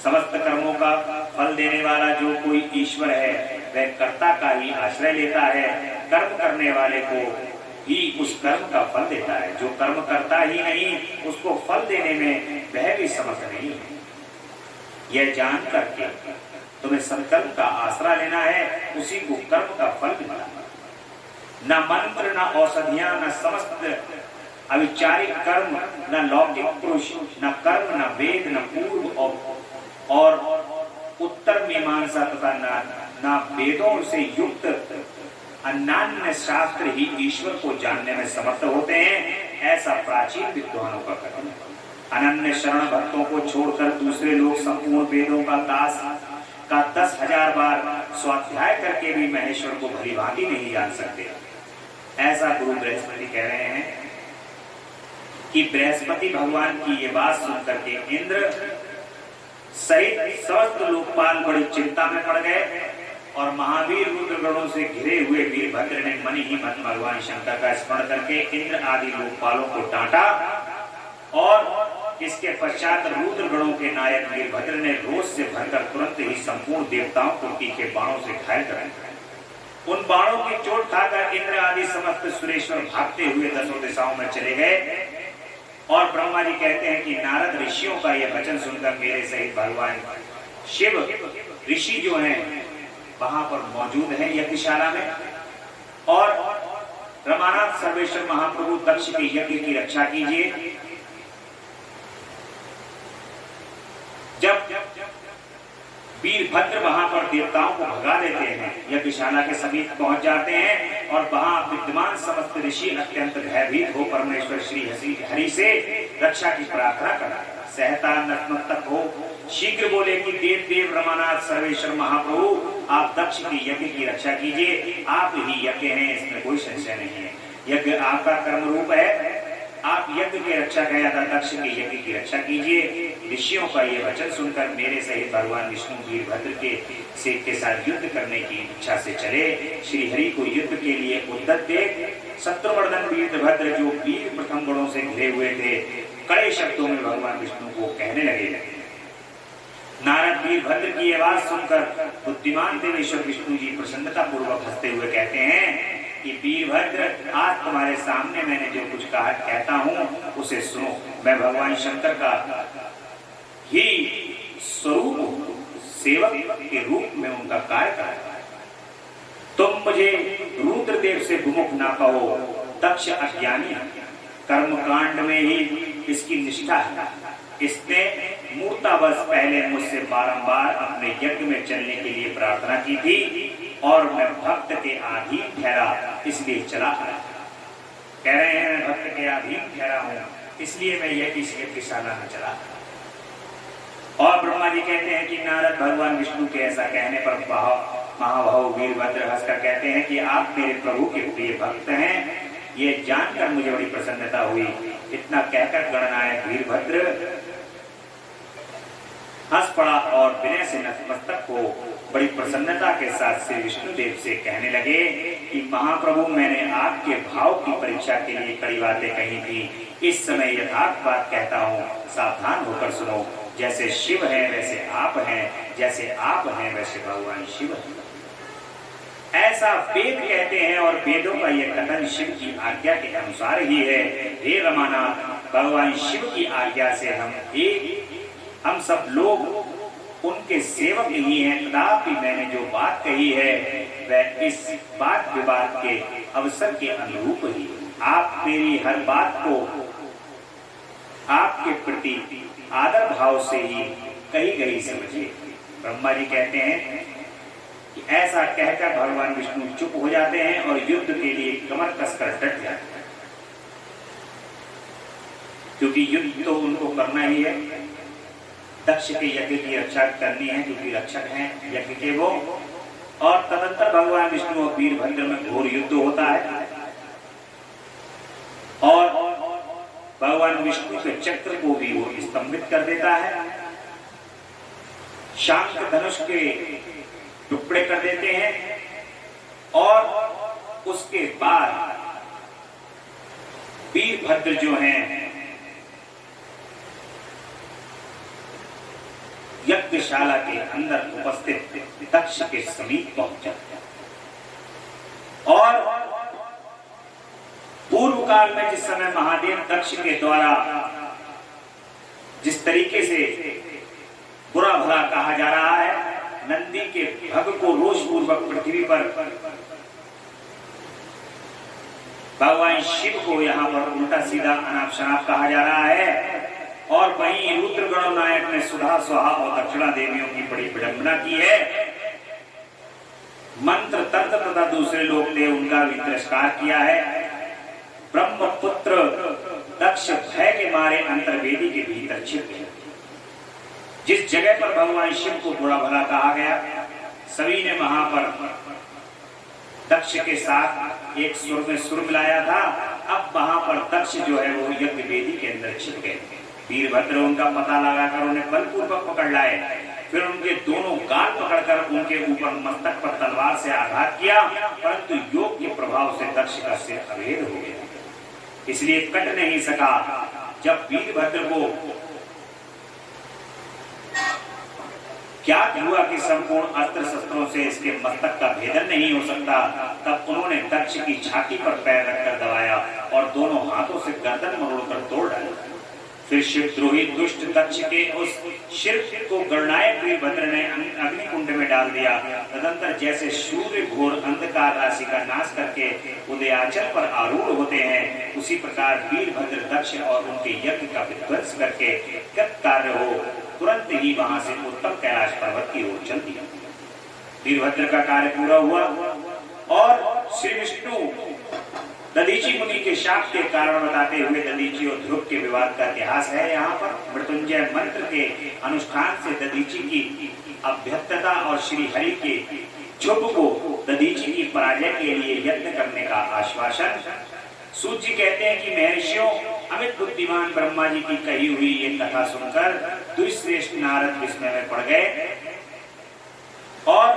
समस्त कर्मों का फल देने वाला जो कोई ईश्वर है वह कर्ता का ही आश्रय लेता है। कर्म करने वाले को ही उस कर्म का फल देता है। जो कर्म करता ही नहीं, उसको फल देने में वह भी समर्थ नहीं है। यह जान करके तुम्हें संकल्प का आसरा लेना है, उसी को कर्म का फल मिलता है। न मंत्र, न औषधियां, न समस्त अविचारिक कर्म, न लौकिक पुरुष, न कर्म, न वेद, न पूर्व और उत्तर मीमांसा तथा न वेदों से युक्त अन्यान्य शास्त्र ही ईश्वर को जानने में समर्थ होते हैं। ऐसा प्राचीन विद्वानों का कथन है। अनन्य शरण भक्तों को छोड़कर दूसरे लोग संपूर्ण वेदों का 10,000 बार स्वाध्याय करके भी महेश्वर को भली भांति नहीं जान सकते। ऐसा गुरु बृहस्पति कह रहे हैं कि बृहस्पति भगवान की ये बात सुनकर के इंद्र सहित समस्त लोकपाल बड़ी चिंता में पड़ गए और महावीर रुद्रगणों से घिरे हुए वीरभद्र ने मन ही मन भगवान शंकर का स्मरण करके इंद्र आदि लोकपालों को डांटा और इसके पश्चात रुद्रगणों के नायक वीरभद्र ने रोष से भरकर तुरंत ही संपूर्ण देवताओं को तीखे बाणों से घायल कर दिया। उन बाणों की चोट खाकर इंद्र आदि समस्त सुरेश्वर भागते हुए दसों दिशाओं में चले गए। और ब्रह्मा जी कहते हैं कि नारद ऋषियों का यह वचन सुनकर मेरे सहित भगवान शिव ऋषि जो हैं वहां पर मौजूद हैं यज्ञशाला में, और रमानाथ सर्वेश्वर महाप्रभु दक्ष के यज्ञ की रक्षा कीजिए। जब वीरभद्र वहां पर देवताओं को भगा देते हैं, यज्ञशाला के समीप पहुंच जाते हैं और वहां विद्यमान समस्त ऋषि अत्यंत भयभीत हो परमेश्वर श्री हरि से रक्षा की प्रार्थना करते हैं। सहता नतमस्तक हो शीघ्र बोले कि देव देव रमानाथ सर्वेश्वर महाप्रभु, आप दक्ष की यज्ञ की रक्षा कीजिए। आप ही यज्ञ हैं, इसमें कोई संशय नहीं है। यज्ञ आपका कर्म रूप है, आप यज्ञ की रक्षा किया था, दक्ष के यज्ञ की रक्षा कीजिए। ऋषियों का ये वचन सुनकर मेरे सहित भगवान विष्णु वीरभद्र के साथ युद्ध करने की इच्छा से चले। श्री हरि को युद्ध के लिए उद्यत देख शत्रुवर्धन वीरभद्र जो वीर प्रथम गणों से घिरे हुए थे, कड़े शब्दों में भगवान विष्णु को कहने लगे। नारद वीरभद्र की आवाज सुनकर बुद्धिमान देवेश्वर विष्णु जी प्रसन्नता पूर्वक हंसते हुए कहते हैं कि वीरभद्र, आज तुम्हारे सामने मैंने जो कुछ कहा कहता हूं उसे सुनो। मैं भगवान शंकर का ही स्वरूप सेवक के रूप में उनका कार्य कर रहा है। तुम मुझे रुद्रदेव से विमुख ना कहो। दक्ष अज्ञानी, कर्मकांड में ही इसकी निष्ठा है। इसने मूर्तावश पहले मुझसे बारंबार अपने यज्ञ में चलने के लिए प्रार्थना की थी और मैं भक्त के अधीन ठहरा, इसलिए चला आया। कह रहे हैं मैं भक्त के अधीन ठहरा हूं, इसलिए मैं इस यज्ञशाला में चला। और ब्रह्मा जी कहते हैं कि नारद भगवान विष्णु के ऐसा कहने पर महाभाव वीरभद्र हंसकर कहते हैं कि आप मेरे प्रभु के प्रिय भक्त हैं, ये जानकर मुझे बड़ी प्रसन्नता हुई। इतना कहकर गणनायक वीरभद्र हंस पड़ा और विनय से नतमस्तक को बड़ी प्रसन्नता के साथ श्री विष्णुदेव से कहने लगे कि महाप्रभु, मैंने आपके भाव की परीक्षा के लिए कड़ी बातें कही थी। इस समय यथार्थ बात कहता हूँ, सावधान होकर सुनो। जैसे शिव है वैसे आप हैं, जैसे आप हैं वैसे भगवान शिव है, ऐसा वेद कहते हैं। और वेदों का यह कथन शिव की आज्ञा के अनुसार ही है। हे रमानाथ, भगवान शिव की आज्ञा से हम सब लोग उनके सेवक ही हैं। तथापि मैंने जो बात कही है वह इस बात विवाद के अवसर के अनुरूप ही। आप मेरी हर बात को आपके प्रति आदर भाव से ही कही गई समझिए। ब्रह्मा जी कहते हैं कि ऐसा कहकर भगवान विष्णु चुप हो जाते हैं और युद्ध के लिए कमर कसकर डट जाते हैं, क्योंकि युद्ध तो उनको करना ही है। दक्ष के यज्ञ की रक्षा करनी है, क्योंकि रक्षक हैं यज्ञ के वो। और तदंतर भगवान विष्णु और वीरभद्र में घोर युद्ध होता है और भगवान विष्णु के चक्र को भी वो स्तंभित कर देता है, शांत धनुष के टुकड़े कर देते हैं। और उसके बाद वीरभद्र जो हैं यज्ञशाला के अंदर उपस्थित दक्ष के समीप पहुंच जाते हैं। और पूर्व काल में जिस समय महादेव दक्ष के द्वारा जिस तरीके से बुरा भला कहा जा रहा है, नंदी के भग को रोष पूर्वक पृथ्वी पर भगवान शिव को यहाँ पर उल्टा सीधा अनाप शनाप कहा जा रहा है। और वहीं रुद्र गणनायक ने सुधा स्वाहा और दक्षिणा देवियों की बड़ी विडंबना की है। मंत्र तंत्र तथा दूसरे लोग ने उनका भी तिरस्कार किया है। ब्रह्मपुत्र दक्ष भय के मारे अंतर्वेदी के भीतर छिप गए। जिस जगह पर भगवान शिव को बुरा भला कहा गया, सभी ने वहां पर दक्ष के साथ एक सुर में सुर मिलाया था। अब वहां पर दक्ष जो है वो यज्ञ वेदी के अंदर छिप गए। वीरभद्र उनका पता लगाकर उन्हें बलपूर्वक पकड़ लाए, फिर उनके दोनों गाल पकड़कर उनके ऊपर मस्तक पर तलवार से आघात किया, परंतु योग के प्रभाव से दक्ष का सिर अभेद हो गया, इसलिए कट नहीं सका। जब वीरभद्र को ज्ञात हुआ कि संपूर्ण अस्त्र शस्त्रों से इसके मस्तक का भेदन नहीं हो सकता, तब उन्होंने दक्ष की छाती पर पैर रखकर दबाया और दोनों हाथों से गर्दन मरोड़कर तोड़ डाला। फिर शिवद्रोही दुष्ट दक्ष के उस शिर को गणनायक वीरभद्र ने अग्निकुंड में डाल दिया। तदंतर जैसे सूर्य घोर अंधकार राशि का नाश करके उदयाचल पर आरूढ़ होते हैं, उसी प्रकार वीरभद्र दक्ष और उनके यज्ञ का विध्वंस करके कृत कार्य हो तुरंत ही वहां से उत्तम कैलाश पर्वत की ओर चल दिया। वीरभद्र का कार्य पूरा हुआ और श्री विष्णु दधीची मुनि के शाप के कारण बताते हुए दधीची और ध्रुव के विवाद का इतिहास है। यहाँ पर मृत्युंजय मंत्र के अनुष्ठान से दधीची की अभ्यर्थता और श्री हरि के क्षुभ को दधीची की पराजय के लिए यत्न करने का आश्वासन। सूत जी कहते हैं कि महर्षियों अमित बुद्धिमान ब्रह्मा जी की कही हुई ये कथा सुनकर द्विश्रेष्ठ नारद विस्मय में पड़ गए और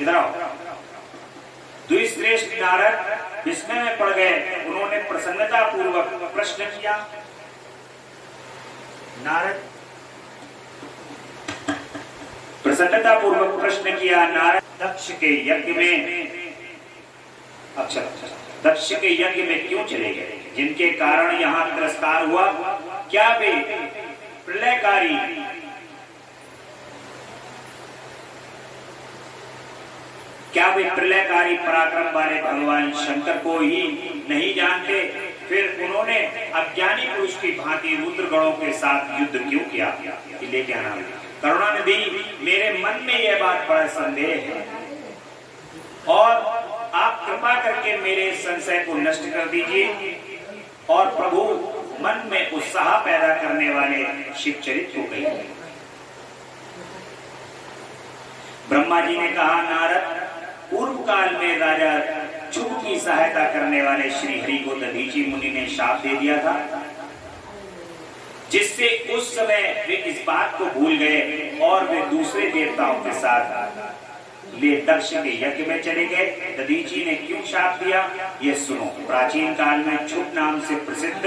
इधर आओ, द्विश्रेष्ठ नारद विस्मय में पड़ गए। उन्होंने प्रसन्नता पूर्वक प्रश्न किया। नारद प्रसन्नता पूर्वक प्रश्न किया, नारद दक्ष के यज्ञ में अच्छा, दक्ष के यज्ञ में क्यों चले गए, जिनके कारण यहाँ तिरस्कार हुआ? क्या वे प्रलयकारी पराक्रम वाले भगवान शंकर को ही नहीं जानते? फिर उन्होंने अज्ञानी पुरुष की भांति रुद्रगणों के साथ युद्ध क्यों किया? लेके आना करुणानिधि, मेरे मन में यह बात बड़ा संदेह है और आप कृपा करके मेरे संशय को नष्ट कर दीजिए और प्रभु मन में उत्साह पैदा करने वाले शिव चरित्र को कहिए। ब्रह्मा जी ने कहा, नारद, पूर्व काल में राजा शुभ की सहायता करने वाले श्री हरि को दधीचि मुनि ने शाप दे दिया था, जिससे उस समय वे इस बात को भूल गए और वे दूसरे देवताओं के साथ ले दक्ष के यज्ञ में चले गए। दधीचि ने क्यों शाप दिया, ये सुनो। प्राचीन काल में शुभ नाम से प्रसिद्ध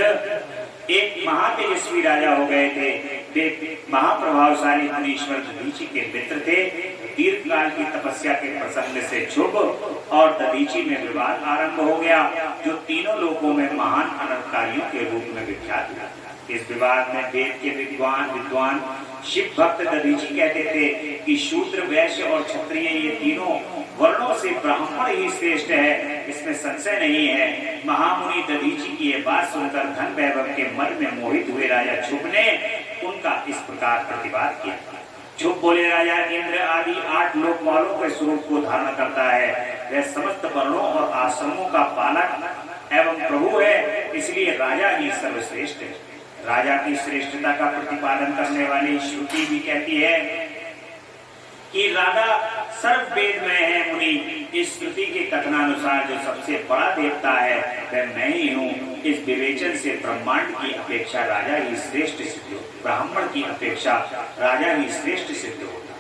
एक महातेजस्वी राजा हो गए थे। वे महाप्रभावशाली मुनीश्वर दधीचि के मित्र थे। दीर्घ काल की तपस्या के प्रसंग से शुभ और दधीचि में विवाद आरंभ हो गया, जो तीनों लोकों में महान अनर्थकारियों के रूप में विख्यात हुआ। इस विवाद में वेद के विद्वान शिव भक्त दधीचि कहते थे कि शूद्र, वैश्य और क्षत्रिय ये तीनों वर्णों से ब्राह्मण ही श्रेष्ठ है, इसमें संशय नहीं है। महामुनि दधीचि की यह बात सुनकर धन वैभव के मन में मोहित हुए राजा शुभ ने उनका इस प्रकार प्रतिवाद किया। शुभ बोले, राजा इंद्र आदि 8 लोकपालों के स्वरूप को धारण करता है, वह समस्त वर्णों और आश्रमों का पालक एवं प्रभु है, इसलिए राजा ही सर्वश्रेष्ठ है। राजा की श्रेष्ठता का प्रतिपादन करने वाली श्रुति भी कहती है कि राजा सर्व वेदमय है। मुनि, इस श्रुति के कथनानुसार जो सबसे बड़ा देवता है वह मैं ही हूँ। इस विवेचन से ब्रह्मांड की अपेक्षा राजा ही श्रेष्ठ सिद्ध हो, ब्राह्मण की अपेक्षा राजा ही श्रेष्ठ सिद्ध होता।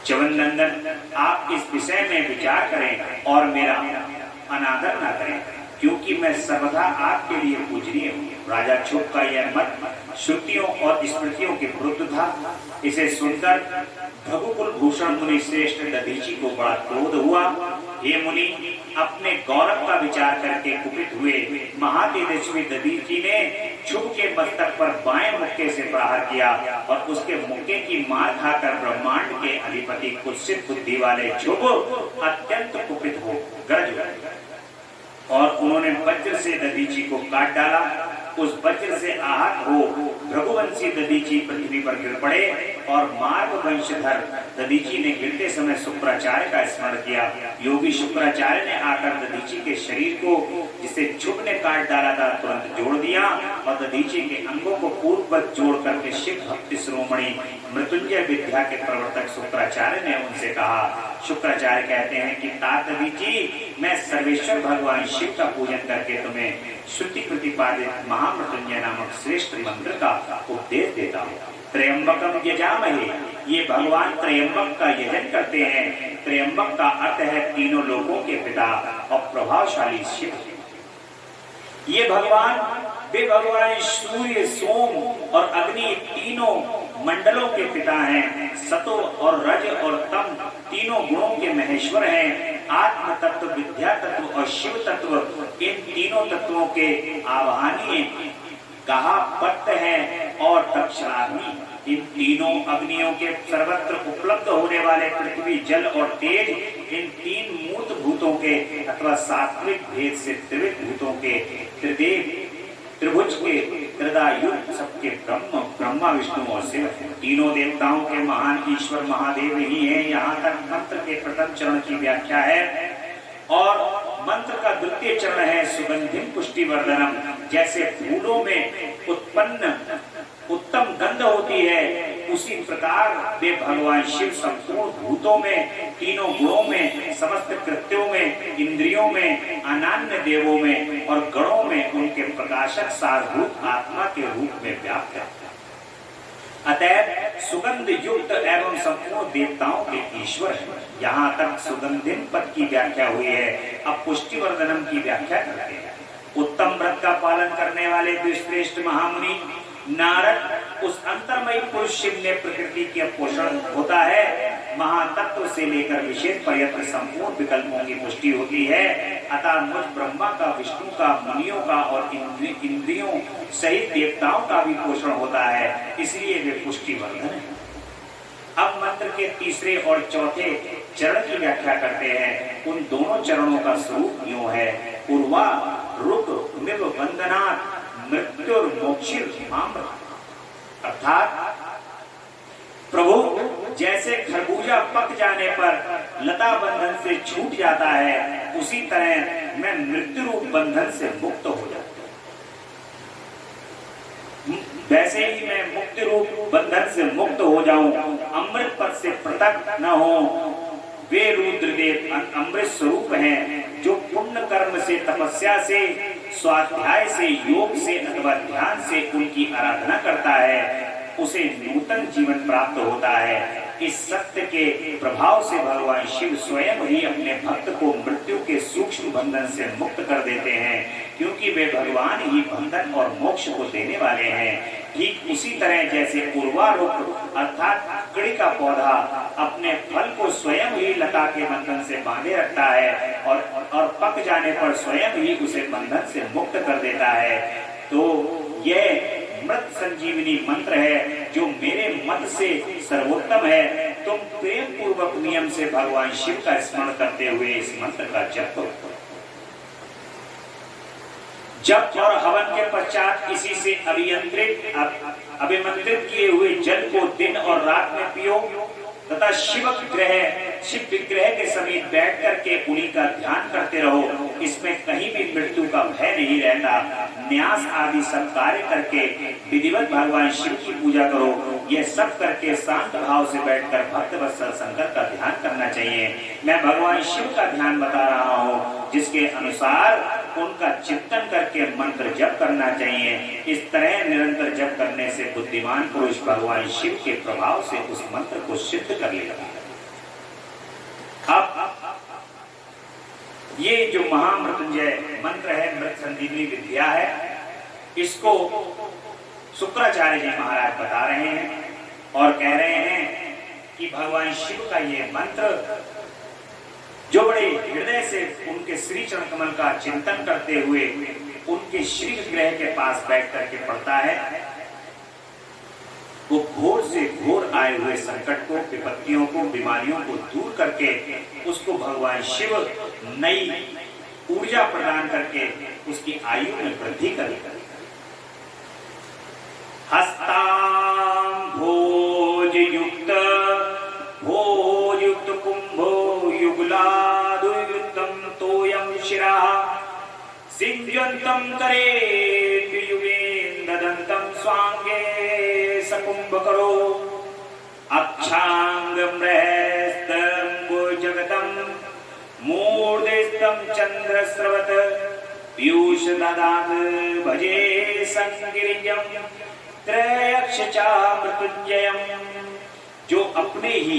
च्यवन नंदन, आप इस विषय में विचार करें और मेरा अनादर न करें, क्योंकि मैं सर्वदा आपके लिए पूजनीय हूँ। राजा शुभ का यह मत श्रुतियों और स्मृतियों के विरुद्ध था। इसे सुनकर भगुकुल भूषण मुनि श्रेष्ठ दधीचि को बड़ा क्रोध हुआ। हे मुनि, अपने गौरव का विचार करके कुपित हुए महातेजस्वी दधीचि ने शुभ के मस्तक पर बाएं मुक्के से प्रहार किया और उसके मुक्के की मार खाकर ब्रह्मांड के अधिपति कुत्सित बुद्धि वाले शुभ अत्यंत कुपित हो गरज गए और उन्होंने वज्र से दधीचि को काट डाला। उस वज्र से आहत हो भृगुवंशी दधीचि पृथ्वी पर गिर पड़े और मार्ग वंशधर दधीचि ने गिरते समय शुक्राचार्य का स्मरण किया। योगी शुक्राचार्य ने आकर दधीचि के शरीर को, जिसे शुभ ने काट डाला था, तुरंत जोड़ दिया और दधीचि के अंगों को पूर्ववत जोड़ करके शिव भक्ति शिरोमणि मृत्युंजय विद्या के प्रवर्तक शुक्राचार्य ने उनसे कहा। शुक्राचार्य कहते हैं कि तात दधीचि, मैं सर्वेश्वर भगवान शिव का पूजन करके तुम्हें श्रुति प्रतिपादित महामृत्युंजय नामक श्रेष्ठ मंत्र का उपदेश देता हूँ। त्रयंबकम यजामहे, ये भगवान त्रयंबक का यजन करते हैं। त्रयंबक का अर्थ है तीनों लोकों के पिता और प्रभावशाली शिव। ये भगवान, वे भगवान सूर्य, सोम और अग्नि तीनों मंडलों के पिता हैं। सतो और रज और तम तीनों गुणों के महेश्वर हैं। आत्म तत्व, विद्या तत्व और शिव तत्व, इन तीनों तत्वों के आवाहनीय कहा पट्ट है और दक्षिणाग्नि। इन तीनों अग्नियों के सर्वत्र उपलब्ध होने वाले पृथ्वी, जल और तेज, इन तीन मूर्त भूतों के अथवा सात्विक भेद से त्रिविध भूतों के त्रिदेव, त्रिभुज के त्रिदायुक्त सबके ब्रह्मा, विष्णु और शिव। तीनों देवताओं के महान ईश्वर महादेव ही हैं। यहाँ तक मंत्र के प्रथम चरण की व्याख्या है और मंत्र का द्वितीय चरण है सुगंधिम पुष्टिवर्धनम। जैसे फूलों में उत्पन्न उत्तम गंध होती है, उसी प्रकार वे भगवान शिव संपूर्ण भूतों में, तीनों गुणों में, समस्त कृत्यों में, इंद्रियों में, अनान्य देवों में और गणों में उनके प्रकाशक सारभूत आत्मा के रूप में व्याप्त है। अतः सुगंध युक्त एवं संपूर्ण देवताओं के ईश्वर है। यहाँ तक सुगंधिम पद की व्याख्या हुई है। अब पुष्टिवर्धनम की व्याख्या करते हैं। उत्तम व्रत का पालन करने वाले श्रेष्ठ महामुनि नारद उस अंतरमय वही पुरुष शिव में प्रकृति के पोषण होता है। महातत्व से लेकर विशेष पर्यंत संपूर्ण विकल्पों की पुष्टि होती है। अतः मुझ ब्रह्मा का, विष्णु का, मुनियों का और इंद्रियों सहित देवताओं का भी पोषण होता है, इसलिए वे पुष्टिवर्धन है। अब मंत्र के तीसरे और चौथे चरण की व्याख्या करते हैं। उन दोनों चरणों का स्वरूप यूं है। उर्वा रुक मिव वंदनात् मृत्युर्मोक्षिर मामृत, अर्थात प्रभु जैसे खरबूजा पक जाने पर लता बंधन से छूट जाता है, उसी तरह मैं मृत्यु रूप बंधन से मुक्त हो जाता हूं। वैसे ही मैं मुक्ति रूप बंधन से मुक्त हो जाऊं, अमृत पद से पृथक न हो। वे रुद्रदेव अमृत स्वरूप हैं, जो पुण्य कर्म से, तपस्या से, स्वाध्याय से, योग से अथवा ध्यान से उनकी आराधना करता है, उसे नूतन जीवन प्राप्त होता है। इस सत्य के प्रभाव से भगवान शिव स्वयं ही अपने भक्त को मृत्यु के सूक्ष्म बंधन से मुक्त कर देते हैं, क्योंकि वे भगवान ही बंधन और मोक्ष को देने वाले हैं। ठीक उसी तरह जैसे उर्वारुक अर्थात ककड़ी का पौधा अपने फल को स्वयं ही लता के बंधन से बांधे रखता है और पक जाने पर स्वयं ही उसे बंधन से मुक्त कर देता है, तो यह मृत संजीवनी मंत्र है, जो मेरे मत से सर्वोत्तम है। तुम प्रेम पूर्वक नियम से भगवान शिव का स्मरण करते हुए इस मंत्र का जप करो। जप और हवन के पश्चात इसी से अभिमंत्रित किए हुए जल को दिन और रात में पियो तथा शिव विग्रह के समीप बैठ करके उन्हीं का ध्यान करते रहो। इसमें कहीं भी मृत्यु का भय नहीं रहता। न्यास आदि सब कार्य करके विधिवत भगवान शिव की पूजा करो। यह सब करके शांत भाव से बैठकर भक्त वत्सल शंकर का ध्यान करना चाहिए। मैं भगवान शिव का ध्यान बता रहा हूँ, जिसके अनुसार उनका चिंतन करके मंत्र जप करना चाहिए। इस तरह निरंतर जप करने से बुद्धिमान पुरुष भगवान शिव के प्रभाव से उस मंत्र को सिद्ध कर लेगा। अब ये जो महामृत्युंजय मंत्र है, मृत संजीवनी विद्या है, इसको शुक्राचार्य जी महाराज बता रहे हैं और कह रहे हैं कि भगवान शिव का ये मंत्र जो बड़े हृदय से उनके श्री चरण कमल का चिंतन करते हुए उनके श्री विग्रह के पास बैठ करके पढ़ता है, वो घोर से घोर आए हुए संकट को, विपत्तियों को, बीमारियों को दूर करके उसको भगवान शिव नई ऊर्जा प्रदान करके उसकी आयु में वृद्धि करेगा। हस्ताम भोज युक्त कुंभो युगलादुयुक्तम तोयम शिरा सिंजंतम करे युगेन्ददंतम स्वांगे सकुंभ करो अक्षांगम रहस्तंबो जगतम मूर्धस्तम चंद्र स्रवत पीयूष ददात भजे संगिरिजम त्रयक्षचा मृत्युंजयम। जो अपने ही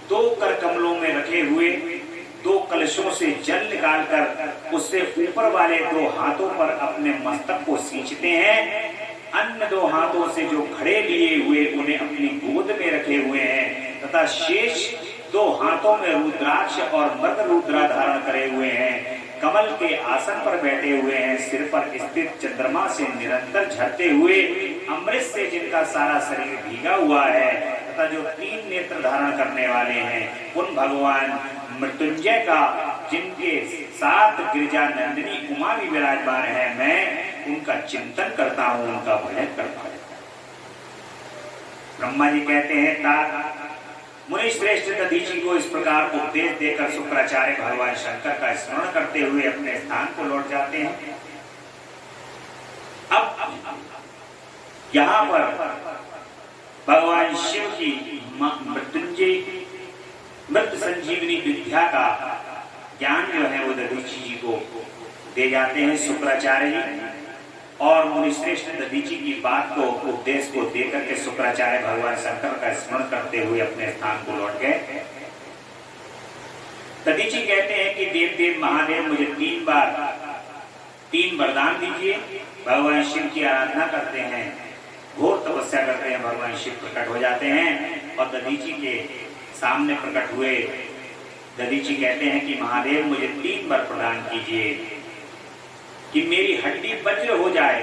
दो कर कमलों में रखे हुए दो कलशों से जल निकालकर उससे ऊपर वाले दो हाथों पर अपने मस्तक को सींचते हैं, अन्य दो हाथों से जो खड़े लिए हुए उन्हें अपनी गोद में रखे हुए हैं तथा शेष दो हाथों में रुद्राक्ष और मृग रुद्रा धारण करे हुए हैं, कमल के आसन पर बैठे हुए हैं, सिर पर स्थित चंद्रमा से निरंतर झरते हुए अमृत से जिनका सारा शरीर भीगा हुआ है तथा जो तीन नेत्र धारण करने वाले हैं, उन भगवान मृत्युंजय का जिनके साथ गिरिजा नंदिनी उमा भी विराजमान है, मैं उनका चिंतन करता हूँ, उनका भजन करता हूँ। ब्रह्मा जी कहते हैं तात मुनि श्रेष्ठ दधीची को इस प्रकार उपदेश देकर शुक्राचार्य भगवान शंकर का स्मरण करते हुए अपने स्थान को लौट जाते हैं। अब यहाँ पर भगवान शिव की मृत्युंजय मृत संजीवनी विद्या का ज्ञान जो है वो दधीची जी को दे जाते हैं शुक्राचार्य जी, और मुनिश्रेष्ठ दधीची की बात को उपदेश को देकर के शुक्राचार्य भगवान शंकर का स्मरण करते हुए अपने स्थान को लौट गए। दधीची कहते हैं कि देव देव महादेव मुझे 3 बार 3 वरदान दीजिए। भगवान शिव की आराधना करते हैं घोर तपस्या करते हैं, भगवान शिव प्रकट हो जाते हैं और दधीची के सामने प्रकट हुए। दधीची कहते हैं कि महादेव मुझे 3 वर प्रदान कीजिए कि मेरी हड्डी वज्र हो जाए,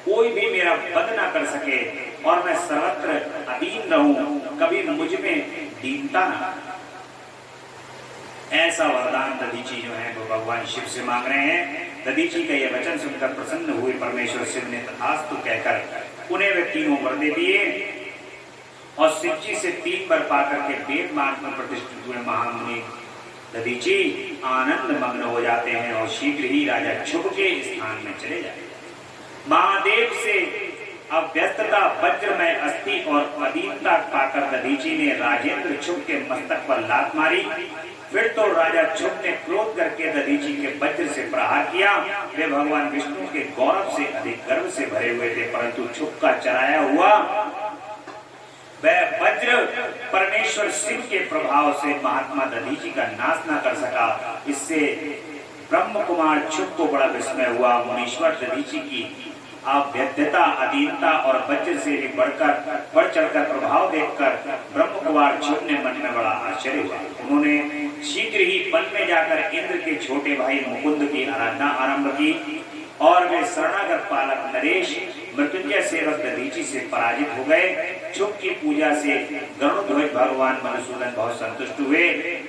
कोई भी मेरा वध ना कर सके और मैं सर्वत्र अधीन रहूं, कभी मुझ में दीनता ना। ऐसा वरदान दधीची जो है वो भगवान शिव से मांग रहे हैं। दधीची का यह वचन सुनकर प्रसन्न हुए परमेश्वर शिव ने तथास्तु कहकर उन्हें वे 3 वर दे दिए और शिव जी से 3 वर पाकर के वेद मार्ग में प्रतिष्ठित हुए महामुनि दधीची आनंद मग्न हो जाते हैं और शीघ्र ही राजा शुभ के स्थान में चले जाते हैं। महादेव से अव्यस्तता, वज्र में अस्थि और अधीनता पाकर दधीची ने राजेंद्र शुभ के मस्तक पर लात मारी। फिर तो राजा शुभ ने क्रोध करके दधीची के वज्र से प्रहार किया। वे भगवान विष्णु के गौरव से अधिक गर्व से भरे हुए थे, परंतु शुभ का चराया हुआ वह वज्र परमेश्वर शिव के प्रभाव से महात्मा दधीची का नाश न कर सका। इससे ब्रह्म कुमार शुभ को बड़ा विस्मय हुआ। मुनीश्वर दधीची की अभेद्यता, अधीनता और वज्र से भी बढ़ चढ़कर प्रभाव देखकर ब्रह्म कुमार शुभ ने मन में बड़ा आश्चर्य हुआ। उन्होंने शीघ्र ही वन में जाकर इंद्र के छोटे भाई मुकुंद की आराधना आरंभ की और वे शरणागत पालक नरेश मृत्युंजय सेवक दधीची से पराजित हो गए। शुभ की पूजा से गरुड़ध्वज भगवान मधुसूदन बहुत संतुष्ट हुए।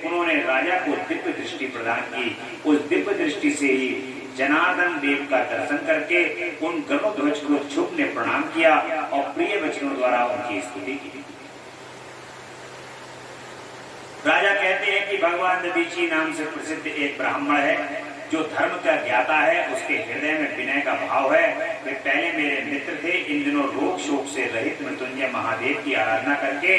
उन्होंने राजा को दिव्य दृष्टि प्रदान की। उस दिव्य दृष्टि से ही जनार्दन देव का दर्शन करके उन गरुड़ध्वज को शुभ ने प्रणाम किया और प्रिय वचनों द्वारा उनकी स्तुति की। राजा कहते हैं कि भगवान दधीची नाम से प्रसिद्ध एक ब्राह्मण है जो धर्म का ज्ञाता है, उसके हृदय में विनय का भाव है। वे पहले मेरे मित्र थे। इन दिनों रोग शोक से रहित मृत्युंजय महादेव की आराधना करके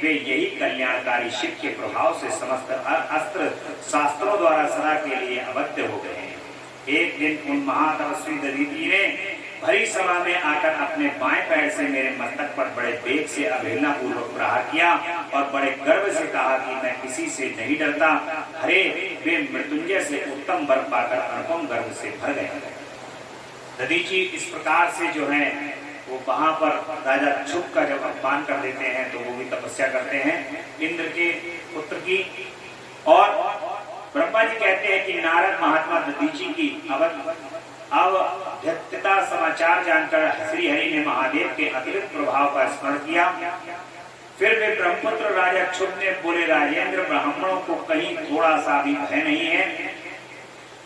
वे यही कल्याणकारी शिव के प्रभाव से समस्त अस्त्र शास्त्रों द्वारा सदा के लिए अवध्य हो गए हैं। एक दिन उन महातपस्वी दधीची ने भरी सभा में आकर अपने बाएं पैर से मेरे मस्तक पर बड़े वेग से अवहेलना पूर्वक प्रहार किया और बड़े गर्व से कहा कि मैं किसी से नहीं डरता। अरे वे मृत्युंजय से उत्तम वर पाकर अनुपम गर्व से भर गए। दधीची इस प्रकार से जो है वो वहां पर राजा शुभ का जब अपमान कर देते हैं तो वो भी तपस्या करते हैं इंद्र के पुत्र की। और ब्रह्मा जी कहते हैं कि नारद महात्मा दधीची की अवध्यता समाचार जानकर श्रीहरि ने महादेव के अतिरिक्त प्रभाव का स्मरण किया। फिर वे ब्रह्मपुत्र राजा शुभ ने बोले, राजेंद्र ब्राह्मणों को कहीं थोड़ा सा भी भय नहीं है।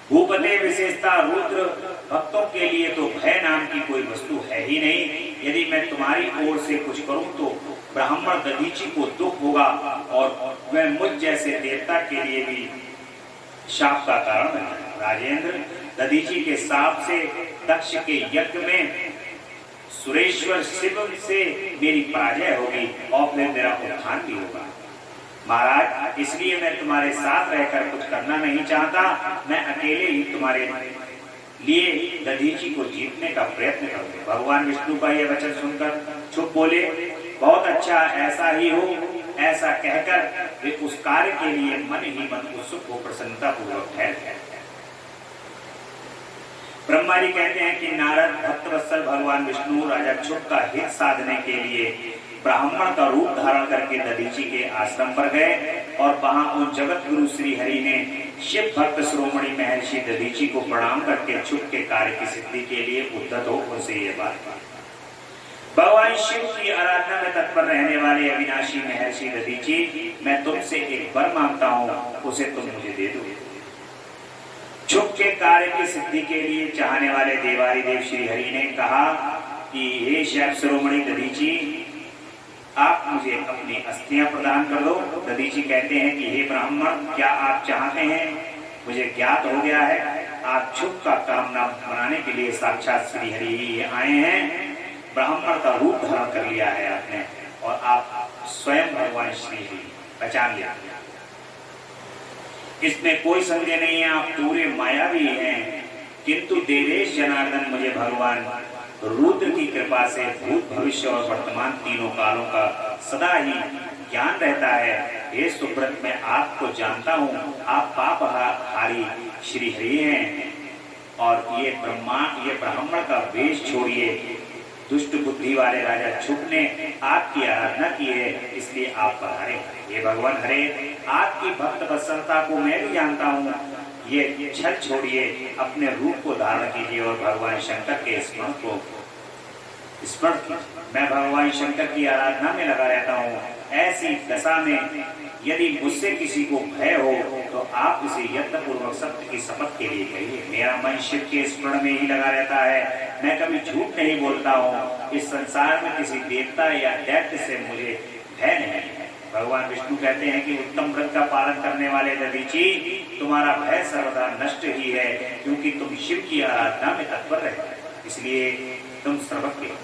भूपते विशेषता रुद्र भक्तों के लिए तो भय नाम की कोई वस्तु है ही नहीं। यदि मैं तुम्हारी ओर से कुछ करूं तो ब्राह्मण दधीची को दुख होगा और वह मुझ जैसे देवता के लिए भी शाप का कारण है। राजेंद्र दधीची के शाप से दक्ष के यज्ञ में सुरेश्वर शिव से मेरी पराजय होगी और फिर मेरा उत्थान भी होगा। महाराज, इसलिए मैं तुम्हारे साथ रहकर कुछ करना नहीं चाहता। मैं अकेले ही तुम्हारे लिए दधीची को जीतने का प्रयत्न करूंगा। भगवान विष्णु का यह वचन सुनकर शुभ बोले, बहुत अच्छा, ऐसा ही हो। ऐसा कहकर वे उस कार्य के लिए मन ही मन उत्सुक हो प्रसन्नता पूर्वक ठहर गए। ब्रह्मा जी कहते हैं कि नारद भक्तवत्सल भगवान विष्णु राजा शुभ का हित साधने के लिए ब्राह्मण का रूप धारण करके दधीची के आश्रम पर गए और वहां उन जगत गुरु श्री हरि ने शिव भक्त शिरोमणि महर्षि दधीची को प्रणाम करके शुभ के कार्य की सिद्धि के लिए उद्यत हो उनसे ये बात कही। भगवान शिव की आराधना में तत्पर रहने वाले अविनाशी महर्षि दधीची, मैं तुमसे एक वर मांगता हूँ, उसे तुम मुझे दे दो। शुभ के कार्य की सिद्धि के लिए चाहने वाले देवादिदेव श्री हरि ने कहा कि हे शिव शिरोमणि दधीची, आप मुझे अपनी अस्थियां प्रदान कर दो। दधीची कहते हैं कि हे ब्राह्मण, क्या आप चाहते हैं? मुझे ज्ञात हो गया है आप शुभ का कामना बनाने के लिए साक्षात श्री हरि ही आए हैं। ब्राह्मण का रूप धारण कर लिया है आपने और आप स्वयं भगवान श्री हरि पहचान लिया। इसमें कोई संदेह नहीं है, आप पूरे मायावी हैं। किंतु देवेश जनार्दन, मुझे भगवान रुद्र की कृपा से भूत भविष्य और वर्तमान तीनों कालों का सदा ही ज्ञान रहता है। हे सुब्रत, मैं आपको जानता हूँ, आप पापहारी श्री हरि हैं और ये ब्राह्मण का वेश छोड़िए दुष्ट बुद्धि वाले राजा शुभ ने आपकी आराधना की है, इसलिए आप पधारे। हे भगवान हरे, आपकी भक्त वत्सलता को मैं भी जानता हूँ, ये छल छोड़िए, अपने रूप को धारण कीजिए और भगवान शंकर के स्मरण कीजिए। मैं भगवान शंकर की आराधना में लगा रहता हूँ। ऐसी दशा में यदि मुझसे किसी को भय हो तो आप उसे यत्नपूर्वक सत्य की शपथ के लिए कहिए। मेरा मन शिव के स्मरण में ही लगा रहता है, मैं कभी झूठ नहीं बोलता हूँ। इस संसार में किसी देवता या दैत्य से मुझे भय नहीं है। भगवान विष्णु कहते हैं कि उत्तम व्रत का पालन करने वाले दधीची, तुम्हारा भय सर्वदा नष्ट ही है, क्योंकि तुम शिव की आराधना में तत्पर रहते हो, इसलिए तुम सर्वज्ञ हो।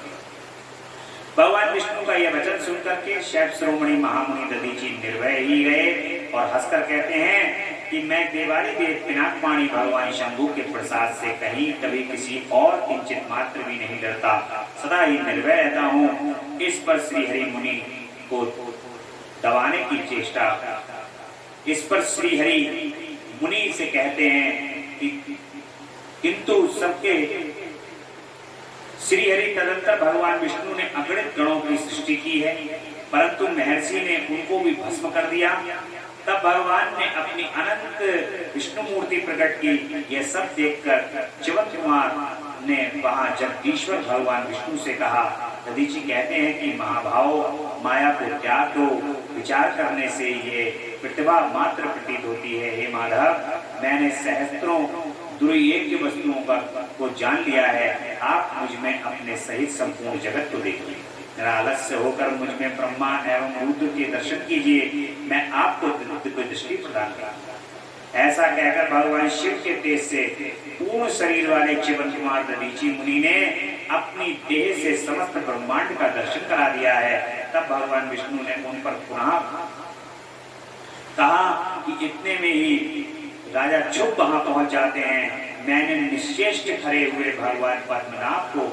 भगवान विष्णु का यह वचन सुनकर के शैव श्रोमणी महामुनि दधीची निर्भय ही गए और हंसकर कहते हैं कि मैं देवाली देव पिनाकपाणी भगवान शंभु के प्रसाद से कहीं कभी किसी और किंचित मात्र भी नहीं डरता, सदा ही निर्भय रहता हूँ। इस पर श्री हरि मुनि को दबाने की चेष्टा, इस पर श्री हरि मुनि से कहते हैं कि किंतु सबके श्री हरि तदंतर भगवान विष्णु ने अगणित गणों की सृष्टि की है, परंतु महर्षि ने उनको भी भस्म कर दिया। तब भगवान ने अपनी अनंत विष्णु मूर्ति प्रकट की। यह सब देखकर च्यवन कुमार ने वहां जगदीश्वर भगवान विष्णु से कहा। दधीची कहते हैं कि महाभाव माया को त्याग दो, विचार करने से ये प्रतिभा मात्र प्रतीत होती है। हे माधव, मैंने सहस्त्रों दुर्योग्य वस्तुओं को जान लिया है, आप मुझ में अपने सहित संपूर्ण जगत को देखिए। मेरा आलस्य होकर मुझ में ब्रह्मा एवं रुद्र के दर्शन कीजिए, मैं आपको दिव्य दृष्टि प्रदान करूंगा। ऐसा कहकर भगवान शिव के तेज से पूर्ण शरीर वाले च्यवन कुमार दधीची मुनि ने अपनी देह से समस्त ब्रह्मांड का दर्शन करा दिया है। तब भगवान विष्णु ने उन पर पुनः कहा कि इतने में ही राजा चुप वहां पहुंच जाते हैं। मैंने निश्चेष्ट खड़े हुए भगवान पद्मनाभ को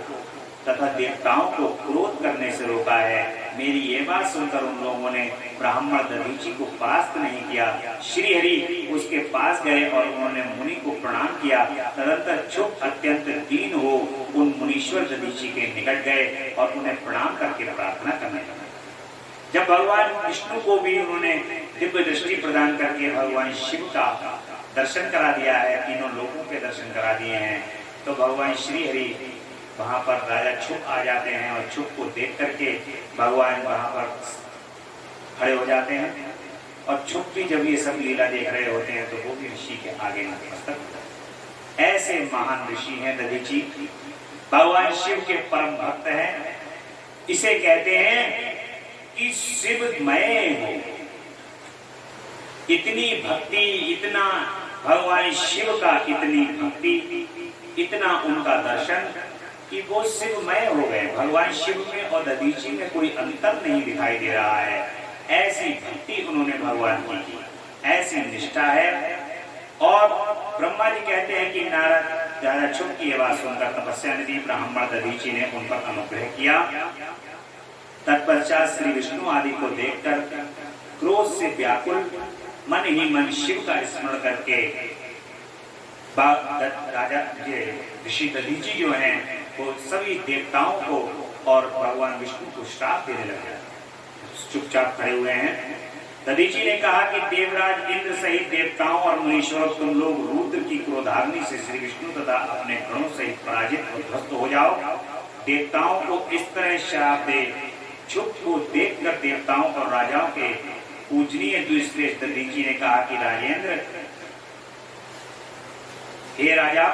तथा देवताओं को क्रोध करने से रोका है। मेरी ये बात सुनकर उन लोगों ने ब्राह्मण दधीची को परास्त नहीं किया। श्री हरि उसके पास गए और उन्होंने मुनि को प्रणाम किया। तदंतर चुप अत्यंत दीन हो उन मुनीश्वर दधीची के निकट गए और उन्हें प्रणाम करके प्रार्थना करने लगे। जब भगवान विष्णु को भी उन्होंने दिव्य दृष्टि प्रदान करके भगवान शिव का दर्शन करा दिया है, तीनों लोगों के दर्शन करा दिए हैं, तो भगवान श्री हरि वहां पर राजा छुप आ जाते हैं और छुप को देख करके भगवान वहां पर खड़े हो जाते हैं। और छुप भी जब ये सब लीला देख रहे होते हैं तो वो भी ऋषि के आगे नतमस्तक होते हैं। ऐसे महान ऋषि हैं दधीची, भगवान शिव के परम भक्त हैं। इसे कहते हैं कि शिवमय हो। इतनी भक्ति, इतना भगवान शिव का इतनी भक्ति, इतना उनका दर्शन कि वो शिवमय हो गए। भगवान शिव में और दधीची में कोई अंतर नहीं दिखाई दे रहा है। ऐसी भक्ति उन्होंने भगवान की की, ऐसी निष्ठा है। और ब्रह्मा जी कहते हैं कि नारद राजा शुभ की बात सुनकर तपस्या निधि ब्राह्मण दधीची ने उन पर अनुग्रह किया। तत्पश्चात श्री विष्णु आदि को देखकर क्रोध से व्याकुल मन ही मन शिव का स्मरण करके राजा ऋषि दधीची जो हैं वो सभी देवताओं को और भगवान विष्णु को श्राप देने लगे। चुपचाप खड़े हुए हैं। दधीची ने कहा कि देवराज इंद्र सहित देवताओं और मुनीश्वरों, तुम लोग रुद्र की क्रोधाग्नि से श्री विष्णु तथा अपने गणों सहित पराजित और ध्वस्त हो जाओ। देवताओं को इस तरह श्राप दे। चुप को देखकर देवताओं और राजाओं के पूजनीय द्विश्रेष्ठ दधीची ने कहा कि राजेंद्र, हे राजा,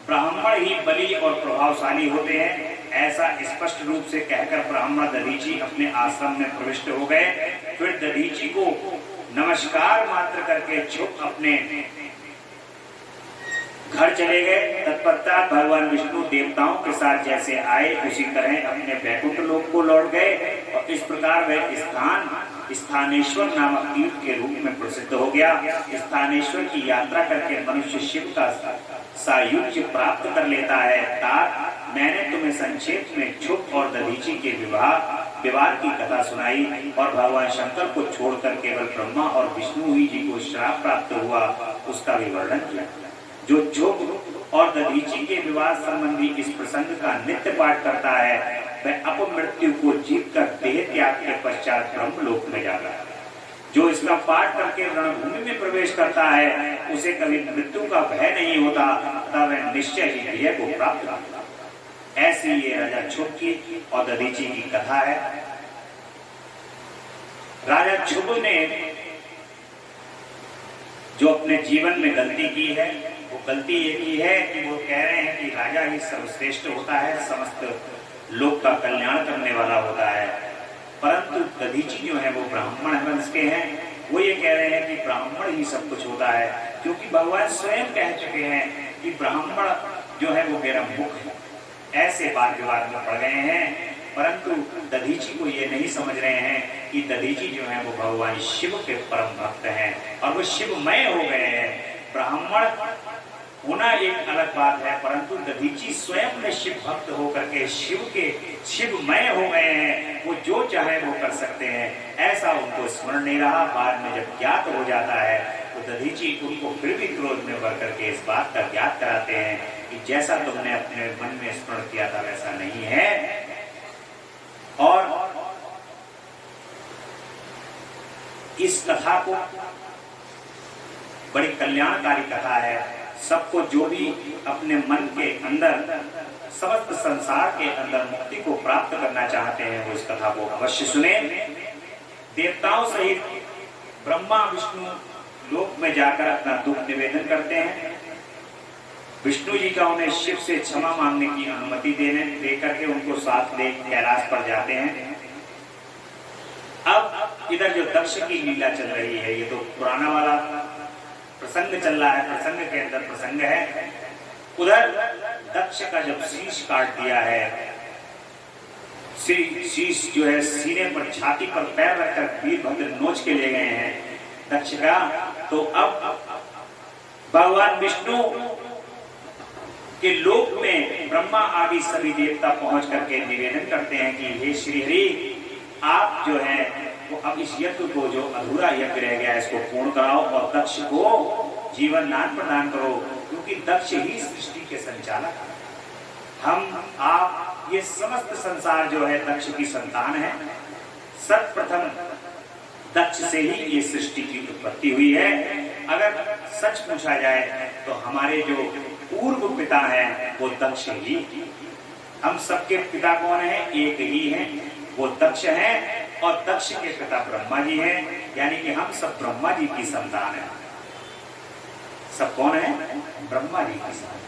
ब्राह्मण ही बली और प्रभावशाली होते हैं। ऐसा स्पष्ट रूप से कहकर ब्राह्मण दधीची अपने आश्रम में प्रविष्ट हो गए। फिर दधीची को नमस्कार मात्र करके चुप अपने घर चले गए। तत्पश्चात भगवान विष्णु देवताओं के साथ जैसे आए उसी तरह अपने वैकुंठ लोक को लौट गए और इस प्रकार वह स्थान स्थानेश्वर नामक तीर्थ के रूप में प्रसिद्ध हो गया। स्थानेश्वर की यात्रा करके मनुष्य शिव का सायुज्य प्राप्त कर लेता है। तात मैंने तुम्हें संक्षेप में छुप और दधीची के विवाद की कथा सुनाई और भगवान शंकर को छोड़कर केवल ब्रह्मा और विष्णु ही जी को श्राप प्राप्त हुआ उसका भी वर्णन किया। जो छुप और दधीची के विवाह संबंधी इस प्रसंग का नित्य पाठ करता है, वह अपमृत्यु को जीतकर देह त्याग के पश्चात ब्रह्मलोक में जाता है। जो इसका पाठ करके रणभूमि में प्रवेश करता है, उसे कभी मृत्यु का भय नहीं होता, तब वह निश्चय ही देह को प्राप्त करता है। ऐसी ये राजा क्षुभ की और दधीची की कथा है। राजा क्षुभ ने जो अपने जीवन में गलती की है, वो गलती ये की है कि वो कह रहे हैं कि राजा ही सर्वश्रेष्ठ होता है, समस्त लोक का कल्याण करने वाला होता है। परंतु दधीची जो है वो ब्राह्मण वंश के हैं, वो ये कह रहे हैं कि ब्राह्मण ही सब कुछ होता है, क्योंकि भगवान स्वयं कह चुके हैं कि ब्राह्मण जो है वो मेरा मुख है। ऐसे वाद विवाद में पड़ गए हैं। परंतु दधीची को ये नहीं समझ रहे हैं कि दधीची जो है वो भगवान शिव के परम भक्त हैं और वो शिवमय हो गए हैं। ब्राह्मण होना एक अलग बात है, परंतु दधीची स्वयं में शिव भक्त होकर के शिवमय हो गए हैं। वो जो चाहे वो कर सकते हैं, ऐसा उनको स्मरण नहीं रहा। बाद में जब ज्ञात हो जाता है तो दधीची उनको फिर भी क्रोध में भर करके इस बात का ज्ञात कराते हैं कि जैसा तुमने अपने मन में स्मरण किया था वैसा नहीं है। और इस कथा को बड़ी कल्याणकारी कथा है। सबको जो भी अपने मन के अंदर, समस्त संसार के अंदर मुक्ति को प्राप्त करना चाहते हैं, वो इस कथा को अवश्य सुने। देवताओं सहित ब्रह्मा विष्णु लोक में जाकर अपना दुख निवेदन करते हैं। विष्णु जी का उन्हें शिव से क्षमा मांगने की अनुमति दे करके उनको साथ ले कैलाश पर जाते हैं। अब इधर जो दक्ष की लीला चल रही है, ये तो पुराना वाला प्रसंग चल रहा है, प्रसंग के अंदर प्रसंग है। उधर दक्ष का जब शीश काट दिया है, शीश जो है सीने पर, छाती पर पैर रखकर वीरभद्र नोच के ले गए हैं दक्ष का। तो अब भगवान विष्णु के लोक में ब्रह्मा आदि सभी देवता पहुंच करके निवेदन करते हैं कि हे श्री हरि, आप जो है वो अब इस यज्ञ को, जो अधूरा यज्ञ रह गया, इसको पूर्ण कराओ और दक्ष को जीवन दान प्रदान करो, क्योंकि दक्ष ही सृष्टि के संचालक हैं। हम आप ये समस्त संसार जो है दक्ष की संतान है। सर्वप्रथम दक्ष से ही ये सृष्टि की उत्पत्ति हुई है। अगर सच पूछा जाए तो हमारे जो पूर्व पिता हैं वो दक्ष ही। हम सबके पिता कौन है? एक ही हैं, वो दक्ष हैं। और दक्ष के पिता ब्रह्मा जी हैं, यानी कि हम सब ब्रह्मा जी की संतान हैं। सब कौन है? ब्रह्मा जी की संतान।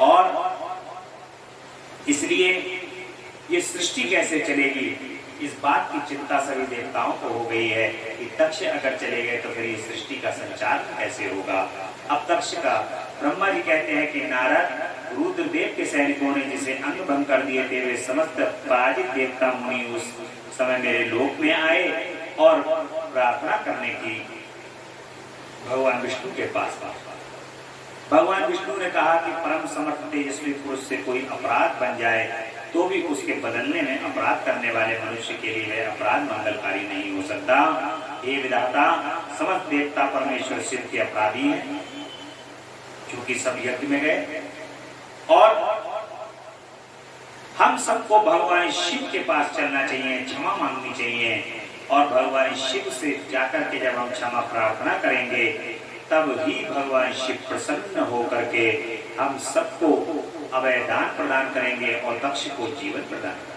और इसलिए ये सृष्टि कैसे चलेगी, इस बात की चिंता सभी देवताओं को हो गई है कि दक्ष अगर चले गए तो फिर ये सृष्टि का संचार कैसे होगा। अब दक्ष का ब्रह्मा जी कहते हैं कि नारद, रुद्रदेव के सैनिकों ने जिसे अंग भंग कर दिए थे, वे समस्त पराजित देवता मुनि उस समय मेरे लोक में आए और प्रार्थना करने की भगवान विष्णु के पास। भगवान विष्णु ने कहा कि परम समर्थ तेजस्वी पुरुष से कोई अपराध बन जाए तो भी उसके बदलने में अपराध करने वाले मनुष्य के लिए वह अपराध मंगलकारी नहीं हो सकता। हे विधाता, समस्त देवता परमेश्वर शिव के अपराधी हैं, क्योंकि सब यज्ञ में गए। और हम सबको भगवान शिव के पास चलना चाहिए, क्षमा मांगनी चाहिए। और भगवान शिव से जाकर के जब हम क्षमा प्रार्थना करेंगे, तब ही भगवान शिव प्रसन्न होकर के हम सबको अभय दान प्रदान करेंगे और दक्ष को जीवन प्रदान करेंगे।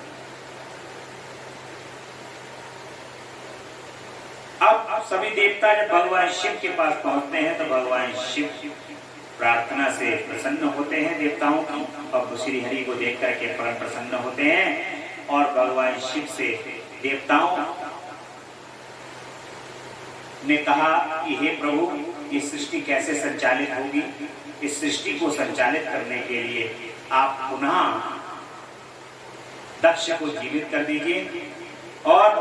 अब सभी देवता जब भगवान शिव के पास पहुंचते हैं तो भगवान शिव प्रार्थना से प्रसन्न होते हैं देवताओं की, और श्री हरि को देख करके परम प्रसन्न होते हैं। और भगवान शिव से देवताओं ने कहा कि हे प्रभु, ये सृष्टि कैसे संचालित होगी? इस सृष्टि को संचालित करने के लिए आप पुनः दक्ष को जीवित कर दीजिए और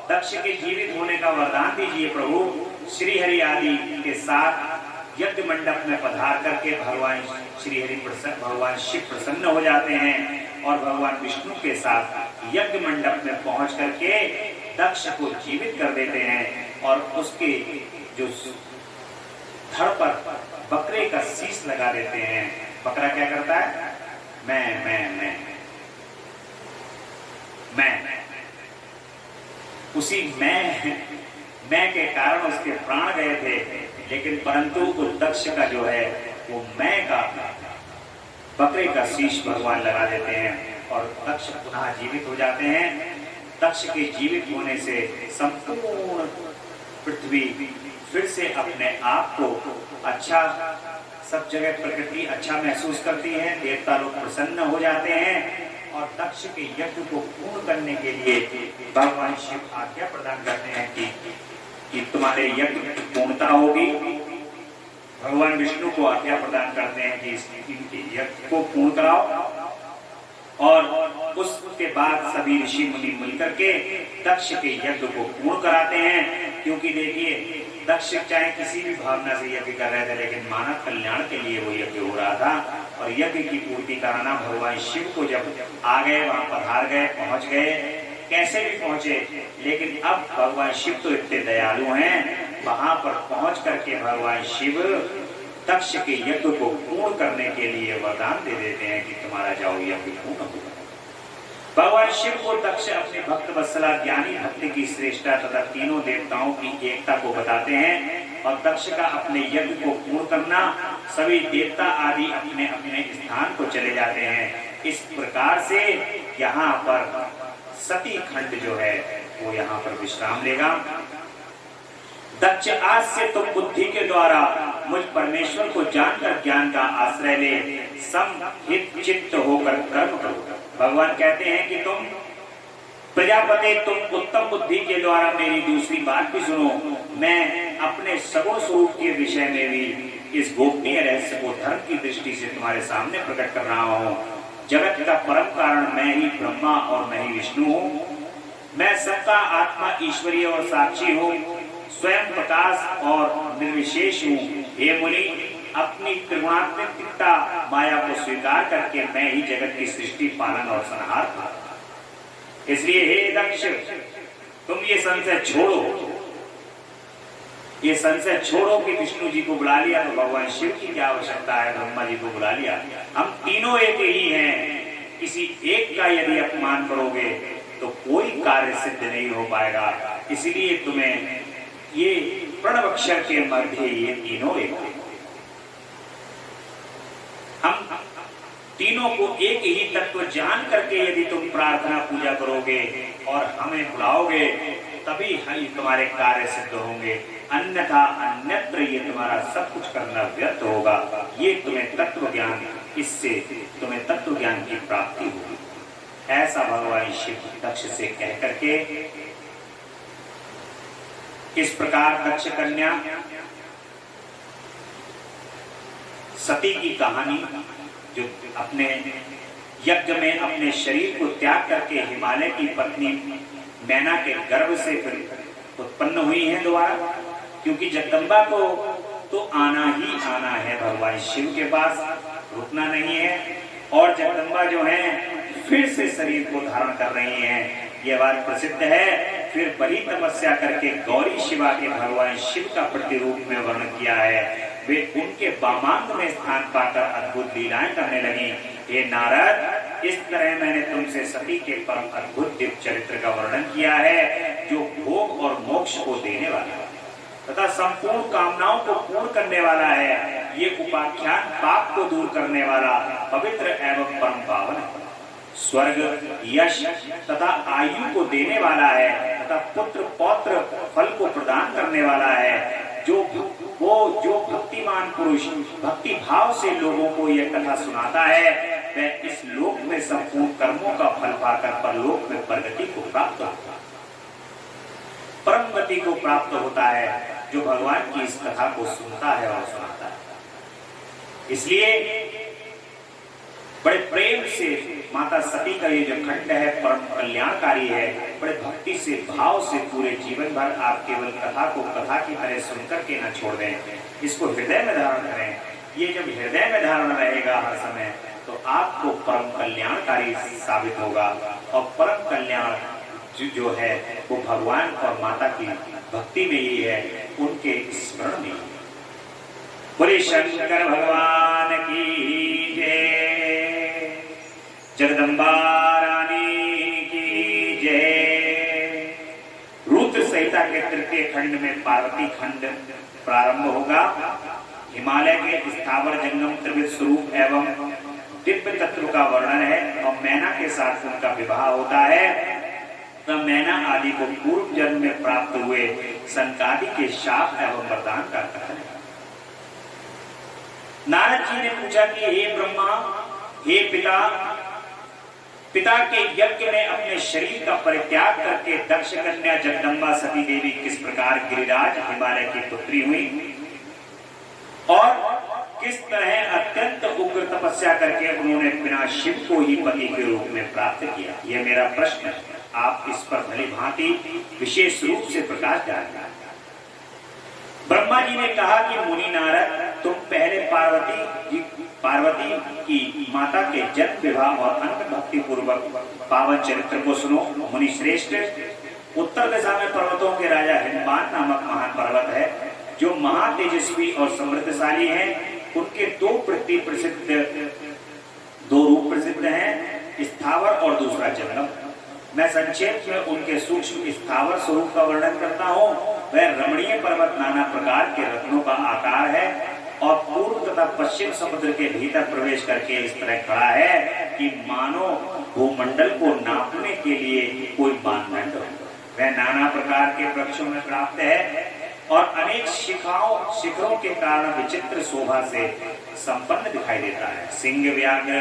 दक्ष के जीवित होने का वरदान दीजिए प्रभु। श्री हरि आदि के साथ यज्ञ मंडप में पधार करके भगवान श्री हरि भगवान शिव प्रसन्न हो जाते हैं और भगवान विष्णु के साथ यज्ञ मंडप में पहुंच करके दक्ष को जीवित कर देते हैं और उसके जो धड़ पर बकरे का शीश लगा देते हैं। बकरा क्या करता है? मैं। उसी मैं के कारण उसके प्राण गए थे, लेकिन परंतु उस दक्ष का जो है वो मैं का बकरे का शीश भगवान लगा देते हैं और दक्ष पुनः जीवित हो जाते हैं। दक्ष के जीवित होने से संपूर्ण पृथ्वी फिर से अपने आप को अच्छा, सब जगह प्रकृति अच्छा महसूस करती है, देवता लोग प्रसन्न हो जाते हैं और दक्ष के यज्ञ को पूर्ण करने के लिए भगवान शिव आज्ञा प्रदान करते हैं कि तुम्हारे यज्ञ की पूर्णता होगी। भगवान विष्णु को आज्ञा प्रदान करते हैं कि इनके यज्ञ को पूर्ण कराओ और उसके बाद सभी ऋषि मुनि मिलकर के दक्ष के यज्ञ को पूर्ण कराते हैं। क्योंकि देखिए, दक्ष चाहे किसी भी भावना से यज्ञ कर रहे थे, लेकिन मानव कल्याण के लिए वो यज्ञ हो रहा था और यज्ञ की पूर्ति कराना भगवान शिव को जब आ गए, वहां पधार गए, पहुंच गए, कैसे भी पहुंचे, लेकिन अब भगवान शिव तो इतने दयालु हैं, वहां पर पहुंच करके भगवान शिव दक्ष के यज्ञ को पूर्ण करने के लिए वरदान दे देते हैं कि तुम्हारा जाओ यज्ञ पूर्ण होगा। भगवान शिव को दक्ष अपने भक्त वत्सला ज्ञानी भक्ति की श्रेष्ठता तथा तीनों देवताओं की एकता को बताते हैं और दक्ष का अपने यज्ञ को पूर्ण करना, सभी देवता आदि अपने अपने स्थान को चले जाते हैं। इस प्रकार से यहाँ पर सती खंड जो है वो यहाँ पर विश्राम लेगा। दक्ष, आज से तुम बुद्धि के द्वारा मुझ परमेश्वर को जानकर ज्ञान का आश्रय ले, समहित चित्त होकर कर्म करो। भगवान कहते हैं कि तुम प्रजापति, तुम उत्तम बुद्धि के द्वारा मेरी दूसरी बात भी सुनो। मैं अपने सगुण स्वरूप के विषय में भी इस गोपनीय रहस्य को धर्म की दृष्टि से तुम्हारे सामने प्रकट कर रहा हूँ। जगत का परम कारण मैं ही ब्रह्मा और मैं ही विष्णु हूँ। मैं सबका आत्मा, ईश्वरीय और साक्षी हूँ, स्वयं प्रकाश और निर्विशेष हूँ। हे मुनि, अपनी त्रिगुणात्मकता माया को स्वीकार करके मैं ही जगत की सृष्टि, पालन और संहार करता। इसलिए हे दक्ष, तुम ये संशय छोड़ो कि विष्णु जी को बुला लिया तो भगवान शिव की क्या आवश्यकता है, ब्रह्मा जी को बुला लिया, हम तीनों एक ही हैं। किसी एक का यदि अपमान करोगे तो कोई कार्य सिद्ध नहीं हो पाएगा। इसलिए तुम्हें ये प्रणव अक्षर के मध्य ये तीनों एक, हम तीनों को एक ही तत्व जान करके यदि तुम प्रार्थना पूजा करोगे और हमें बुलाओगे तभी हम तुम्हारे कार्य सिद्ध होंगे, अन्यथा अन्यत्र ये तुम्हारा सब कुछ करना व्यर्थ होगा। ये तुम्हें तत्व ज्ञान, इससे तुम्हें तत्व ज्ञान की प्राप्ति होगी। ऐसा भगवान शिव दक्ष से कह करके इस प्रकार दक्ष कन्या सती की कहानी, जो अपने यज्ञ में अपने शरीर को त्याग करके हिमालय की पत्नी मैना के गर्भ से फिर उत्पन्न हुई है दोबारा, क्योंकि जगदम्बा को तो आना ही आना है भगवान शिव के पास, रुकना नहीं है। और जगदम्बा जो है फिर से शरीर को धारण कर रही हैं, यह बात प्रसिद्ध है। फिर बड़ी तपस्या करके गौरी शिवा के भगवान शिव का प्रतिरूप में वर्णन किया है। वे उनके वामांग में स्थान पाकर अद्भुत लीलाएं करने लगी। हे नारद, इस तरह मैंने तुमसे सती के परम अद्भुत दिव्य चरित्र का वर्णन किया है, जो भोग और मोक्ष को देने वाला है तथा संपूर्ण कामनाओं को पूर्ण करने वाला है। ये उपाख्यान पाप को दूर करने वाला, पवित्र एवं परम पावन है। स्वर्ग, यश तथा आयु को देने वाला है तथा पुत्र पौत्र फल को प्रदान करने वाला है। जो भक्तिमान पुरुष भक्ति भाव से लोगों को यह कथा सुनाता है, वह इस लोक में संपूर्ण कर्मों का फल पाकर परलोक में परगति को प्राप्त होता है, परम गति को प्राप्त होता है, जो भगवान की इस कथा को सुनता है और सुनाता है। इसलिए बड़े प्रेम से माता सती का ये जो खंड है परम कल्याणकारी है। बड़े भक्ति से, भाव से पूरे जीवन भर आप केवल कथा को कथा की तरह सुनकर के न छोड़ दें, इसको हृदय में धारण करें। ये जब हृदय में धारण रहेगा हर समय, तो आपको परम कल्याणकारी साबित होगा। और परम कल्याण जो है वो भगवान और माता की भक्ति में ही है, उनके स्मरण में। बोले शंकर भगवान की जय, जगदम्बा रानी की जय। रुद्र संहिता के तृतीय खंड में पार्वती खंड प्रारंभ होगा। हिमालय के स्थावर जंगम त्रिविध स्वरूप एवं दिव्य तत्व का वर्णन है और मैना के साथ उनका विवाह होता है। तब मैना आदि को पूर्व जन्म में प्राप्त हुए सनकादि के शाप एवं वरदान का कथन है। नारद जी ने पूछा कि हे ब्रह्मा, हे पिता के यज्ञ में अपने शरीर का परित्याग करके दक्ष कन्या जगदम्बा सती देवी किस प्रकार गिरिराज हिमालय की पुत्री हुई और किस तरह अत्यंत उग्र तपस्या करके उन्होंने बिना शिव को ही पति के रूप में प्राप्त किया, यह मेरा प्रश्न है। आप इस पर भली भांति विशेष रूप से प्रकाश डालिए। ब्रह्मा जी ने कहा कि मुनि नारद, तुम पहले पार्वती की माता के जन्म विवाह और अंत भक्ति पूर्वक पावन चरित्र को सुनो। मुनि श्रेष्ठ, उत्तर दिशा में पर्वतों के राजा हिमवान नामक महान पर्वत है जो महातेजस्वी और समृद्धशाली है। उनके दो रूप प्रसिद्ध हैं, स्थावर और दूसरा जंगम। मैं संक्षेप में उनके सूक्ष्म स्थावर स्वरूप का वर्णन करता हूँ। वह रमणीय पर्वत नाना प्रकार के रत्नों का आकार है और पूर्व तथा पश्चिम समुद्र के भीतर प्रवेश करके इस तरह खड़ा है कि मानो भूमंडल को नापने के लिए कोई मानदंड हो। वह नाना प्रकार के वृक्षों में प्राप्त है और अनेक शिखरों के कारण विचित्र शोभा से संपन्न दिखाई देता है। सिंह, व्याघ्र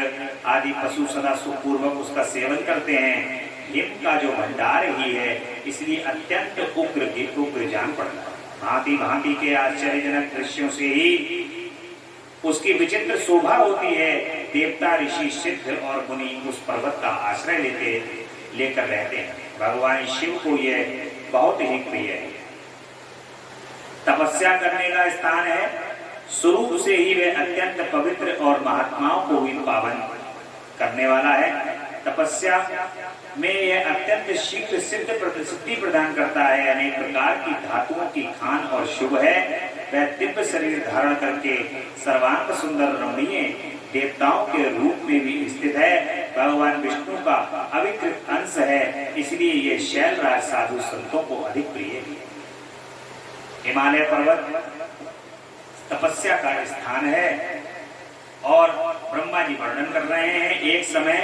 आदि पशु सदा सुखपूर्वक उसका सेवन करते हैं। हिम का जो भंडार ही है, इसलिए अत्यंत उग्र जान पड़ता है। भांति भांति के आश्चर्यजनक दृश्यों से ही उसकी विचित्र शोभा होती है। देवता, ऋषि, सिद्ध और मुनि उस पर्वत का आश्रय लेकर रहते हैं। भगवान शिव को यह बहुत ही प्रिय है, तपस्या करने का स्थान है। स्वरूप से ही वह अत्यंत पवित्र और महात्माओं को भी पावन करने वाला है। तपस्या में यह अत्यंत शीघ्र सिद्धि प्रदान करता है। अनेक प्रकार की धातुओं की खान और शुभ है। वह दिव्य शरीर धारण करके सर्वांग सुंदर रमणीय देवताओं के रूप में भी स्थित है। भगवान विष्णु का अविकृत अंश है, इसलिए यह शैलराज साधु संतों को अधिक प्रिय है। हिमालय पर्वत तपस्या का स्थान है और ब्रह्मा जी वर्णन कर रहे हैं। एक समय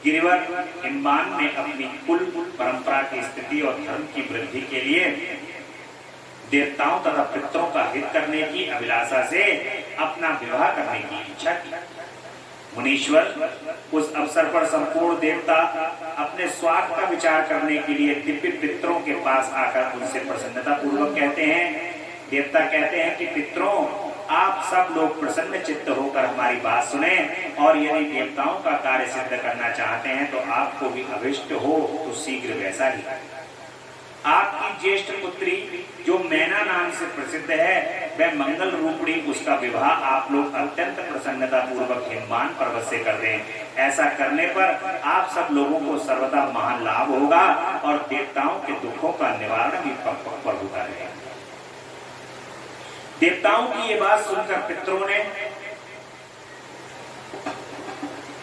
गिरिवर हिमवान ने अपनी कुल परंपरा की स्थिति और धर्म की वृद्धि के लिए देवताओं तथा पितरों का हित करने की अभिलाषा से अपना विवाह करने की इच्छा की। मुनीश्वर उस अवसर पर संपूर्ण देवता अपने स्वार्थ का विचार करने के लिए दिव्य पितरों के पास आकर उनसे प्रसन्नता पूर्वक कहते हैं। देवता कहते हैं कि पितरों, आप सब लोग प्रसन्न चित्त होकर हमारी बात सुने और यदि देवताओं का कार्य सिद्ध करना चाहते हैं तो आपको भी अभिष्ट हो तो शीघ्र वैसा ही। आपकी ज्येष्ठ पुत्री जो मैना नाम से प्रसिद्ध है, वह मंगल रूपणी, उसका विवाह आप लोग अत्यंत प्रसन्नता पूर्वक हिमवान पर्वत से कर दें। ऐसा करने पर आप सब लोगों को सर्वदा महान लाभ होगा और देवताओं के दुखों का निवारण भी पग पर होता रहेगा। देवताओं की ये बात सुनकर पितरों ने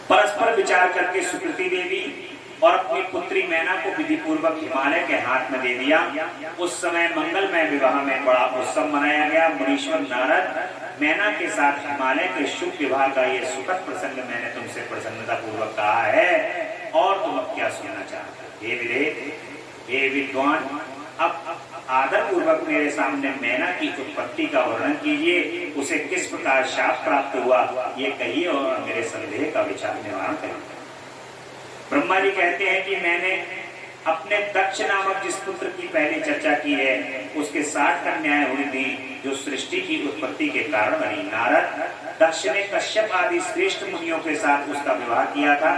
परस्पर विचार करके सुकृति देवी और अपनी पुत्री मैना को विधि पूर्वक हिमालय के हाथ में दे दिया। उस समय मंगलमय विवाह में बड़ा उत्सव मनाया गया। मुनीश्वर नारद मैना के साथ हिमालय के शुभ विवाह का ये सुखद प्रसंग मैंने तुमसे प्रसन्नता पूर्वक कहा है और तुम अब क्या सुनना चाहते? हे विदेह, हे विद्वान, अब आदर पूर्वक मेरे सामने मैना की उत्पत्ति का वर्णन कीजिए। उसे किस प्रकार शाप प्राप्त हुआ ये कहिए और मेरे संदेह का विचार निवारण करिए। ब्रह्मा जी कहते हैं कि मैंने अपने दक्ष नामक जिस पुत्र की पहले चर्चा की है, उसके 60 कन्याएं हुई थी जो सृष्टि की उत्पत्ति के कारण बनी। नारद, दक्ष ने कश्यप आदि श्रेष्ठ मुनियों के साथ उसका विवाह किया था।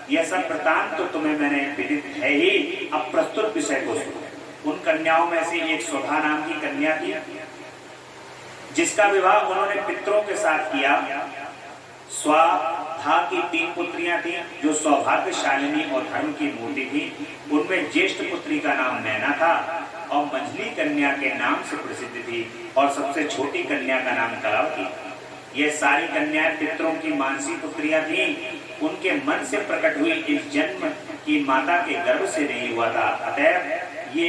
यह सब वृतांत तो तुम्हें मैंने विदित है ही। अब प्रस्तुत विषय को सुनो। उन कन्याओं में से एक स्वधा नाम की कन्या थी जिसका विवाह उन्होंने पितरों के साथ किया। स्वाधा की 3 पुत्रियां थीं जो सौभाग्यशालिनी और धर्म की मूर्ति थी। उनमें ज्येष्ठ पुत्री का नाम मैना था। और मंझली कन्या के नाम से प्रसिद्ध थी और सबसे छोटी कन्या का नाम कलावती। ये सारी कन्याएं पितरों की मानसी पुत्रियां थीं। उनके मन से प्रकट हुई इस जन्म की माता के गर्भ से नहीं हुआ था। अतएव ये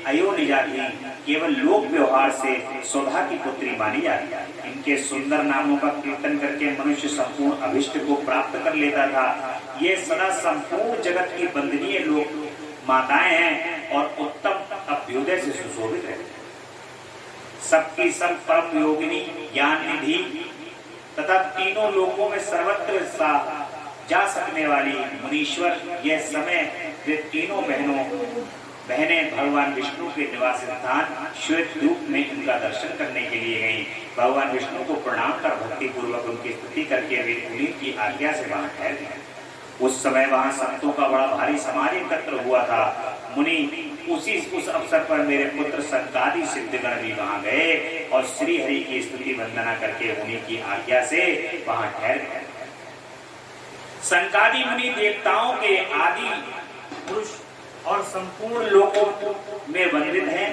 अयोनिजा थी, केवल लोक व्यवहार से सौधा की पुत्री मानी जाती है। इनके सुंदर नामों का कीर्तन करके मनुष्य संपूर्ण अभिष्ट को प्राप्त कर लेता था। ये सदा संपूर्ण जगत की वंदनीय लोक माताएं हैं और उत्तम अभ्युदय से सुशोभित है। सबकी सब परम योगिनी, ज्ञान निधि तथा तीनों लोकों में सर्वत्र जा सकने वाली मुनीश्वर, यह समय वे तीनों बहनें भगवान विष्णु के निवास स्थान श्वेत रूप में उनका दर्शन करने के लिए गईं। भगवान विष्णु को प्रणाम कर भक्ति पूर्वक उनकी स्तुति करके वे उन्हीं की आज्ञा से वहां ठहर गए। उस समय वहां संतों का बड़ा भारी समाज एकत्र हुआ था। मुनि उस अवसर पर मेरे पुत्र संकादि सिद्धगण भी वहां गए और श्री हरि की स्तुति वंदना करके उन्हीं की आज्ञा से वहां ठहर गए। संकादि मुनि देवताओं के आदि पुरुष और संपूर्ण लोकों में वंदित हैं।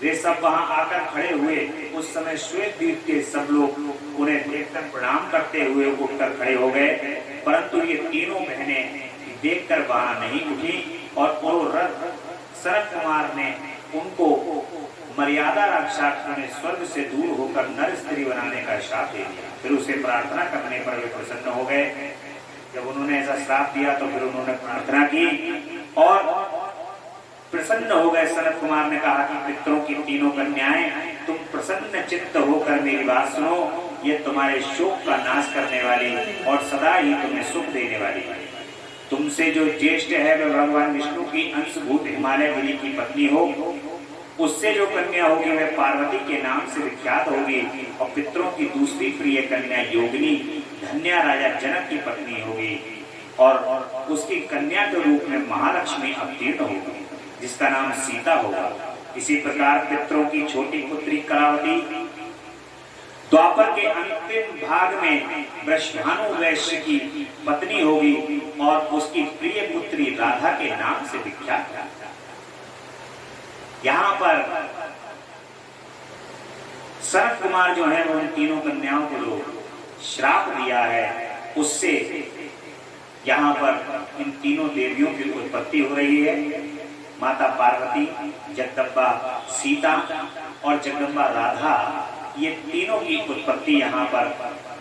वे सब वहां आकर खड़े हुए। उस समय श्वेत द्वीप के सब लोग उन्हें देखकर प्रणाम करते हुए उठकर खड़े हो गए, परंतु ये तीनों बहनें देखकर वहां नहीं उठी और सनत कुमार ने उनको मर्यादा रक्षार्थ में स्वर्ग से दूर होकर नर स्त्री बनाने का श्राप दे दिया। फिर उसे प्रार्थना करने पर वे प्रसन्न हो गए। जब उन्होंने ऐसा श्राप दिया तो फिर उन्होंने प्रार्थना की और प्रसन्न हो गए। सनत कुमार ने कहा कि पितरों की तीनों कन्याएं, तुम प्रसन्न चित्त होकर मेरी बात सुनो। ये तुम्हारे शोक का नाश करने वाली और सदा ही तुम्हें सुख देने वाली है। तुमसे जो ज्येष्ठ है वह भगवान विष्णु की अंशभूत हिमालय गिरी की पत्नी हो। उससे जो कन्या होगी वह पार्वती के नाम से विख्यात होगी और पितरों की दूसरी प्रिय कन्या योगिनी धन्या राजा जनक की पत्नी होगी और उसकी कन्या के रूप में महालक्ष्मी अवतीर्ण होगी, जिसका नाम सीता होगा। इसी प्रकार पितरों की छोटी पुत्री कलावती द्वापर के अंतिम भाग में वृषभानु वैश्य की पत्नी होगी और उसकी प्रिय पुत्री राधा के नाम से विख्यात है। यहाँ पर सनत कुमार जो है उन तीनों कन्याओं को जो श्राप दिया है उससे यहाँ पर इन तीनों देवियों की उत्पत्ति हो रही है। माता पार्वती, जगदम्बा सीता और जगदम्बा राधा, ये तीनों की उत्पत्ति यहाँ पर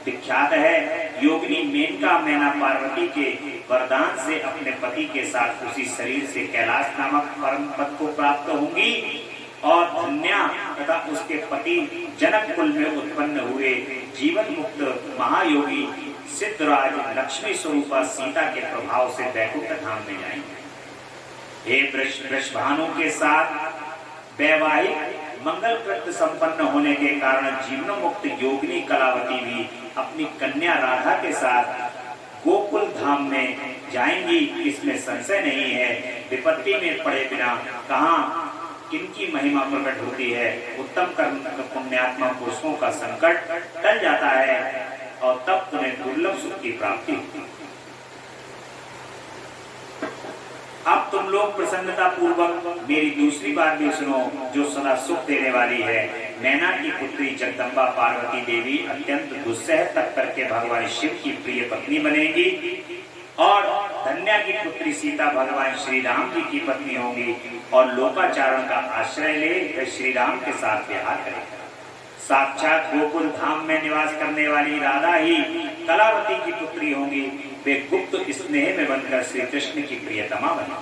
विख्यात है। योगिनी मेनका मैना पार्वती के वरदान से अपने पति के साथ उसी शरीर से कैलाश नामक परम पद को प्राप्त होंगी और धन्या तथा उसके पति जनक कुल में उत्पन्न हुए जीवन मुक्त महायोगी सिद्धराज लक्ष्मी स्वरूपा सीता के प्रभाव से वैकुंठ धाम में जाएंगे। हे वृषभानु के साथ वैवाहिक मंगल कृत्य संपन्न होने के कारण जीवन मुक्त योगिनी कलावती भी अपनी कन्या राधा के साथ गोकुल धाम में जाएंगी, इसमें संशय नहीं है। विपत्ति में पड़े बिना कहाँ किनकी महिमा प्रकट होती है। उत्तम कर्म पुण्यात्मा पुरुषों का संकट टल जाता है और तब तुम्हें दुर्लभ सुख की प्राप्ति होती है। अब तुम लोग प्रसन्नता पूर्वक मेरी दूसरी बात भी सुनो जो सदा सुख देने वाली है। मैना की पुत्री जगदम्बा पार्वती देवी अत्यंत दुस्सह तप करके भगवान शिव की प्रिय पत्नी बनेगी और धन्या की पुत्री सीता भगवान श्री राम जी की पत्नी होगी और लोकाचारण का आश्रय ले वह श्री राम के साथ विहार करेगा। साक्षात गोकुल धाम में निवास करने वाली राधा ही कलावती की पुत्री होंगी। वे गुप्त स्नेह में बनकर श्री कृष्ण की प्रियतमा बनी।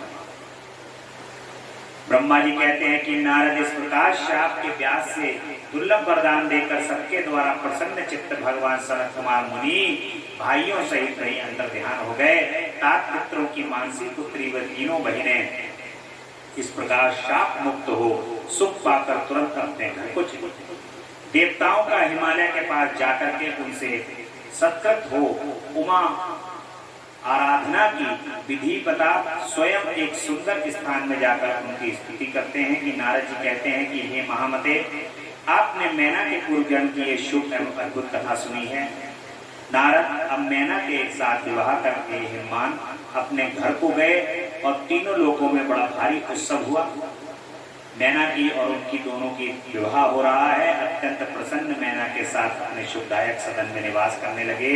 ब्रह्मा जी कहते हैं कि नारद इस प्रकार शाप के व्यास से दुर्लभ वरदान देकर सबके द्वारा प्रसन्न चित्त भगवान सनत कुमार मुनि भाइयों सहित कहीं अंतर ध्यान हो गए। तात पितरों की मानसी पुत्री व तीनों बहनें इस प्रकार शाप मुक्त हो सुख पाकर तुरंत अपने घर को चली। देवताओं का हिमालय के पास जाकर के उनसे सत्कृत हो उमा आराधना की विधि बता स्वयं एक सुंदर स्थान में जाकर उनकी स्तुति करते हैं कि नारद जी कहते हैं कि हे महामते, आपने मैना के पूर्व जन्म की ये शुभ एवं अद्भुत कथा सुनी है। नारद अब मैना के साथ विवाह करके हिमान अपने घर को गए और तीनों लोगों में बड़ा भारी उत्सव हुआ। मैना की और उनकी दोनों की विवाह हो रहा है। अत्यंत प्रसन्न मैना के साथ अपने शुभदायक सदन में निवास करने लगे।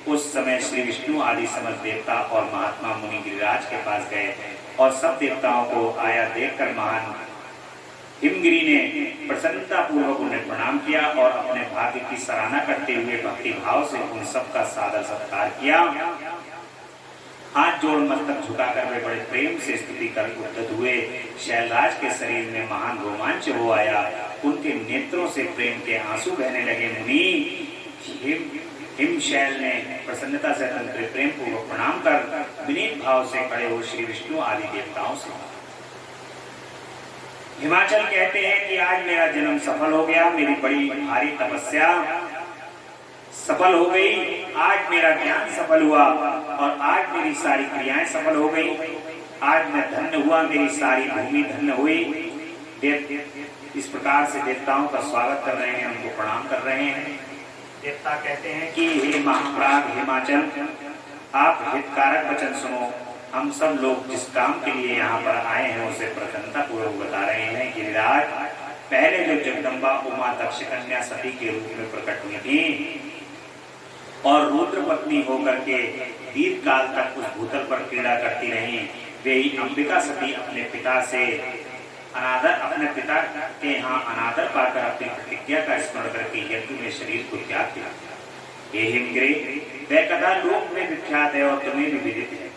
उस समय श्री विष्णु आदि समस्त देवता और महात्मा मुनि गिरिराज के पास गए और सब देवताओं को आया देखकर महान हिमगिरी ने प्रसन्नता पूर्वक उन्हें प्रणाम किया और अपने भाग्य की सराहना करते हुए भक्ति भाव से उन सबका सादर सत्कार किया। हाथ जोड़ मस्तक झुकाकर वे बड़े प्रेम से स्तुति कर उद्धत हुए। शैलराज के शरीर में महान रोमांच हो आया, उनके नेत्रों से प्रेम के आंसू बहने लगे। मुनि हिमशैल ने प्रसन्नता से अत्यंत प्रेम पूर्वक प्रणाम कर विनीत भाव से खड़े हो श्री विष्णु आदि देवताओं से हिमाचल कहते हैं कि आज मेरा जन्म सफल हो गया, मेरी बड़ी भारी तपस्या सफल हो गई, आज मेरा ज्ञान सफल हुआ और आज मेरी सारी क्रियाएं सफल हो गई, आज मैं धन्य हुआ, मेरी सारी भूमि धन्य हुई। इस प्रकार से देवताओं का स्वागत कर रहे हैं, उनको प्रणाम कर रहे हैं। देवता कहते हैं कि हे महाप्राग हिमाचल, आप हितकारक वचन सुनो। हम सब लोग जिस काम के लिए यहाँ पर आए हैं उसे प्रसन्नता पूर्वक बता रहे हैं। गिरिराज, पहले जो जगदम्बा उमा दक्ष कन्या सती के रूप में प्रकट हुई थी और रुद्र पत्नी होकर के दीर्घ काल तक उस भूतल पर क्रीड़ा करती रही, वे ही अंबिका सती अपने पिता से अपने पिता के यहाँ अनादर पाकर अपनी प्रतिज्ञा का स्मरण करके यज्ञ में शरीर को त्याग किया। हे हिमगिरि, वह कथा लोक में विख्यात है और तुम्हें भी विदित है।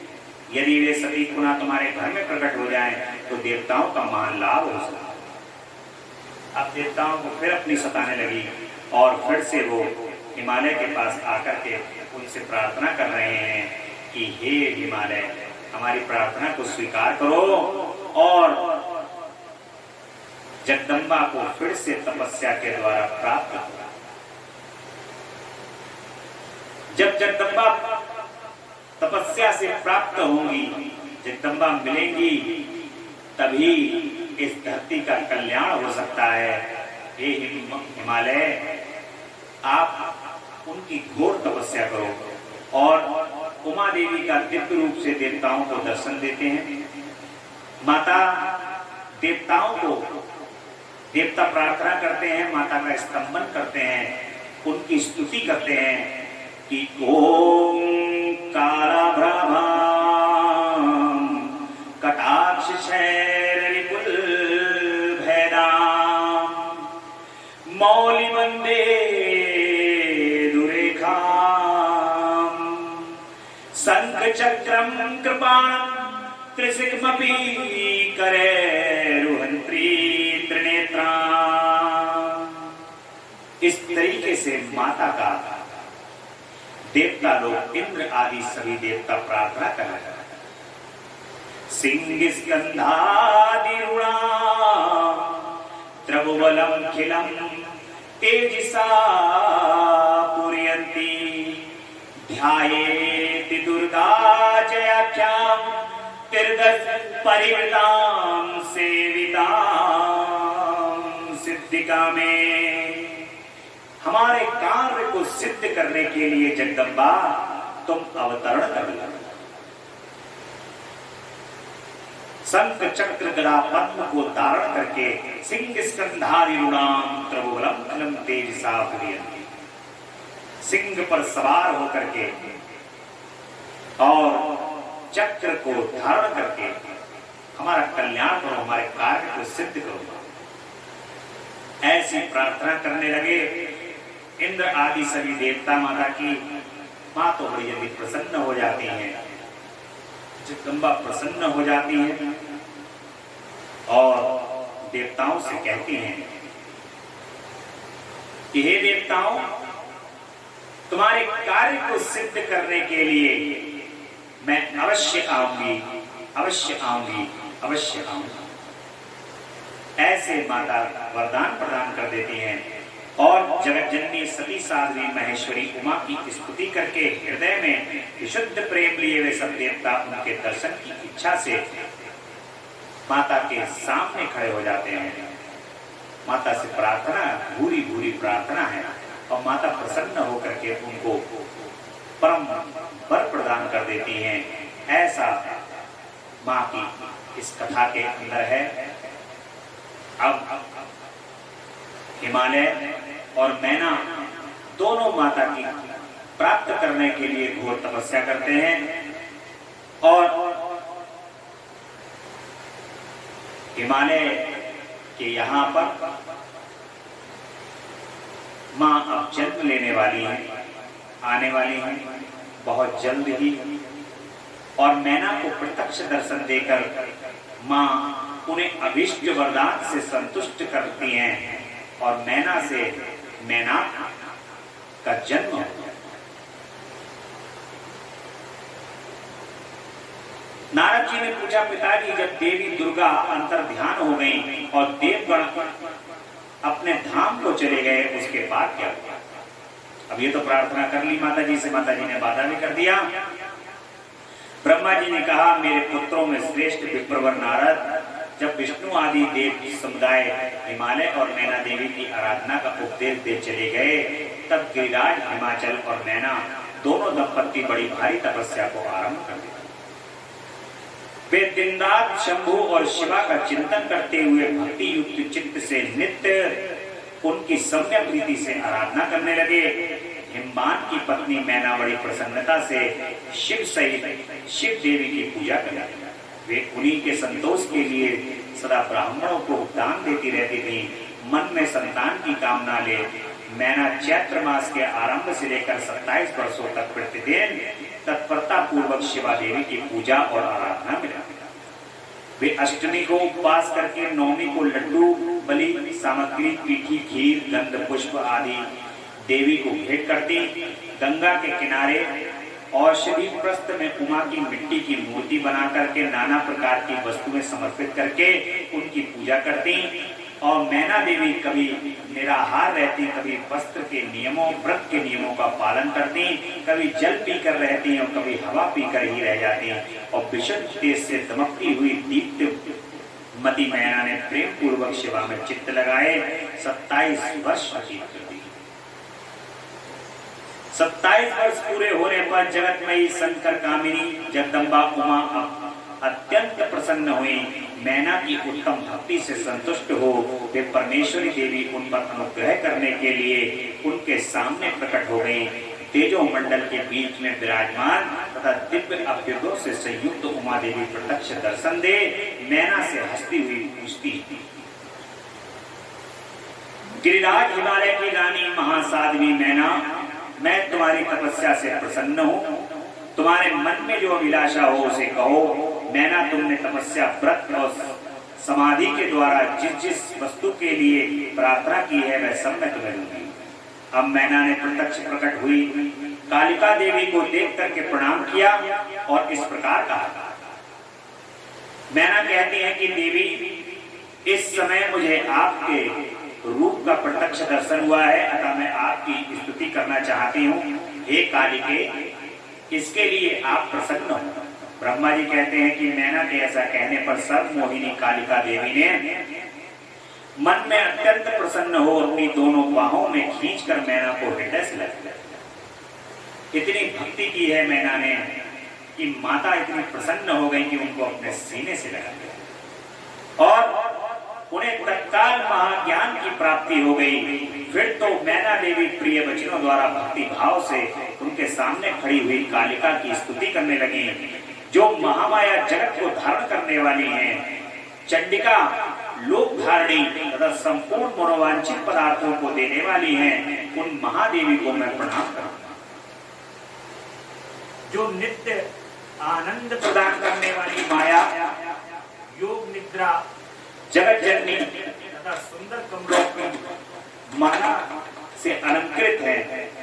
यदि वे सती पुनः तुम्हारे घर में प्रकट हो जाएं, तो देवताओं का महान लाभ हो सकता। अब देवताओं को फिर अपनी सताने लगी और फिर से वो हिमालय के पास आकर के उनसे प्रार्थना कर रहे हैं कि हे हिमालय, हमारी प्रार्थना को स्वीकार करो और जगदम्बा को फिर से तपस्या के द्वारा प्राप्त करो। जब जगदम्बा तपस्या से प्राप्त होंगी, जगदम्बा मिलेंगी, तभी इस धरती का कल्याण हो सकता है। हे हिमालय, आप उनकी घोर तपस्या करो और उमा देवी का दिव्य रूप से देवताओं को दर्शन देते हैं। माता देवताओं को, देवता प्रार्थना करते हैं, माता का स्तंभन करते हैं, उनकी स्तुति करते हैं कि ओम कालाभ्राभां कटाक्ष शैरलिकुल भेदां मौलिमंदे दुरेखां शंख चक्रम कृपाणं त्रिशिखमपि करेरुहन्त्री त्रिनेत्रां। इस तरीके से माता का देवता लोग, इंद्र आदि सभी देवता प्रार्थना कर रहे हैं। सिंह स्कंधादिरुणा द्रवबलम खिलम तेजसा पूरयन्ति ध्यायेति दुर्गा जयाख्यां तिर्दश परिवृतां सेवितां सिद्धिका में। हमारे कार्य को सिद्ध करने के लिए जगदम्बा तुम अवतरण कर लो। शंख चक्र गदा पद्म को धारण करके सिंह स्कंधादिरुणाम त्रिभुवनम खिलम तेजसा पूरयन्ति, सिंह पर सवार होकर के और चक्र को धारण करके हमारा कल्याण करो, हमारे कार्य को सिद्ध करो। ऐसी प्रार्थना करने लगे। इंद्र आदि सभी देवता माता की मां तो बड़ी जल्दी प्रसन्न हो जाती हैं, जगदम्बा प्रसन्न हो जाती है और देवताओं से कहती हैं कि हे देवताओं, तुम्हारे कार्य को सिद्ध करने के लिए मैं अवश्य आऊंगी, अवश्य आऊंगी, अवश्य आऊंगी। ऐसे माता वरदान प्रदान कर देती हैं और जगत जननी सती साध्वी महेश्वरी उमा की स्तुति करके हृदय में विशुद्ध प्रेम लिए वे सब देवता उनके दर्शन की इच्छा से माता के सामने खड़े हो जाते हैं। माता से प्रार्थना, भूरी भूरी प्रार्थना है और माता प्रसन्न होकर के उनको परम वर प्रदान कर देती हैं। ऐसा मां की इस कथा के अंदर है। अब हिमालय और मैना दोनों माता की प्राप्त करने के लिए घोर तपस्या करते हैं और हिमालय के यहाँ पर माँ अब जन्म लेने वाली है, आने वाली है बहुत जल्द ही। और मैना को प्रत्यक्ष दर्शन देकर माँ उन्हें अभीष्ट वरदान से संतुष्ट करती हैं और मैना से मैना का जन्म होता है। नारद जी ने पूछा, पिताजी जब देवी दुर्गा अंतर ध्यान हो गई और देवगण अपने धाम को चले गए उसके बाद क्या हुआ? अब ये तो प्रार्थना कर ली माता जी से, माता जी ने बाधा भी कर दिया। ब्रह्मा जी ने कहा, मेरे पुत्रों में श्रेष्ठ विप्रवर नारद जब विष्णु आदि देव समुदाय हिमालय और मैना देवी की आराधना का उपदेश दे चले गए, तब गिरिराज हिमाचल और मैना दोनों दंपत्ति बड़ी भारी तपस्या को आरंभ कर दिया। वे दिन रात शंभु और शिवा का चिंतन करते हुए भक्ति युक्त चित्त से नित्य उनकी सम्यक रीति से आराधना करने लगे। हिमवान की पत्नी मैना बड़ी प्रसन्नता से शिव सहित शिव देवी की पूजा करने लगी। वे उन्हीं के संतोष के लिए सदा ब्राह्मणों को दान देती रहती थी। मन में संतान की कामना ले मैना चैत्र मास के आरंभ से लेकर 27 वर्षों तक प्रतिदिन तत्परता पूर्वक शिवा देवी की पूजा और आराधना में रहती। वे अष्टमी को उपवास करके नवमी को लड्डू बलि सामग्री पीठी खीर गंध पुष्प आदि देवी को भेंट करती। गंगा के किनारे औषधि प्रस्थ में उमा की मिट्टी की मूर्ति बना करके नाना प्रकार की वस्तुएं समर्पित करके उनकी पूजा करती। और मैना देवी कभी निराहार रहती, कभी वस्त्र के नियमों व्रत के नियमों का पालन करती, कभी जल पीकर रहती और कभी हवा पीकर ही रह जाती। और विशुद्ध तेज से दमकती हुई दीप्त मती मैना ने प्रेम पूर्वक शिवा में चित्त लगाए 27 वर्ष व्यतीत कर दिए। 27 वर्ष पूरे होने पर जगतमयी शंकर कामिनी जगदम्बा उमा अत्यंत प्रसन्न हुई। मैना की उत्तम भक्ति से संतुष्ट हो वे परमेश्वरी देवी उन पर अनुग्रह करने के लिए उनके सामने प्रकट हो गई। तेजो मंडल के बीच में विराजमान तथा दिव्य अभ्युदयों से संयुक्त उमा देवी प्रत्यक्ष दर्शन दे मैना से हंसती हुई पूछती, गिरिराज हिमालय की रानी महासाध्वी मैना, मैं तुम्हारी तपस्या से प्रसन्न हूँ। तुम्हारे मन में जो अभिलाषा हो उसे कहो। मैना, तुमने तपस्या व्रत और समाधि के द्वारा जिस जिस वस्तु के लिए प्रार्थना की है वह सब मैं तुम्हें दूंगी। अब मैना ने प्रत्यक्ष प्रकट हुई कालिका देवी को देख करके प्रणाम किया और इस प्रकार कहा। मैना कहती है कि देवी, इस समय मुझे आपके रूप का प्रत्यक्ष दर्शन हुआ है, अतः मैं आपकी स्तुति करना चाहती हूँ। हे कालिके, इसके लिए आप प्रसन्न हो। ब्रह्मा जी कहते हैं कि मैना के ऐसा कहने पर सर्वमोहिनी कालिका देवी ने मन में अत्यंत प्रसन्न हो अपनी दोनों बाहों में खींचकर मैना को हृदय से लगा लिया। इतनी भक्ति की है मैना ने कि माता इतनी प्रसन्न हो गई कि उनको अपने सीने से लगा लिया और उन्हें तत्काल महाज्ञान की प्राप्ति हो गई। फिर तो मैना देवी प्रिय वचनों द्वारा भक्ति भाव से उनके सामने खड़ी हुई कालिका की स्तुति करने लगी, जो महामाया जगत को धारण करने वाली हैं। चंडिका लोक धारणी तथा संपूर्ण मनोवांछित पदार्थों को देने वाली हैं। उन महादेवी को मैं प्रणाम करता, जो नित्य आनंद प्रदान करने वाली माया, योग निद्रा, जगत जननी तथा सुंदर कमलों की माला से अलंकृत है।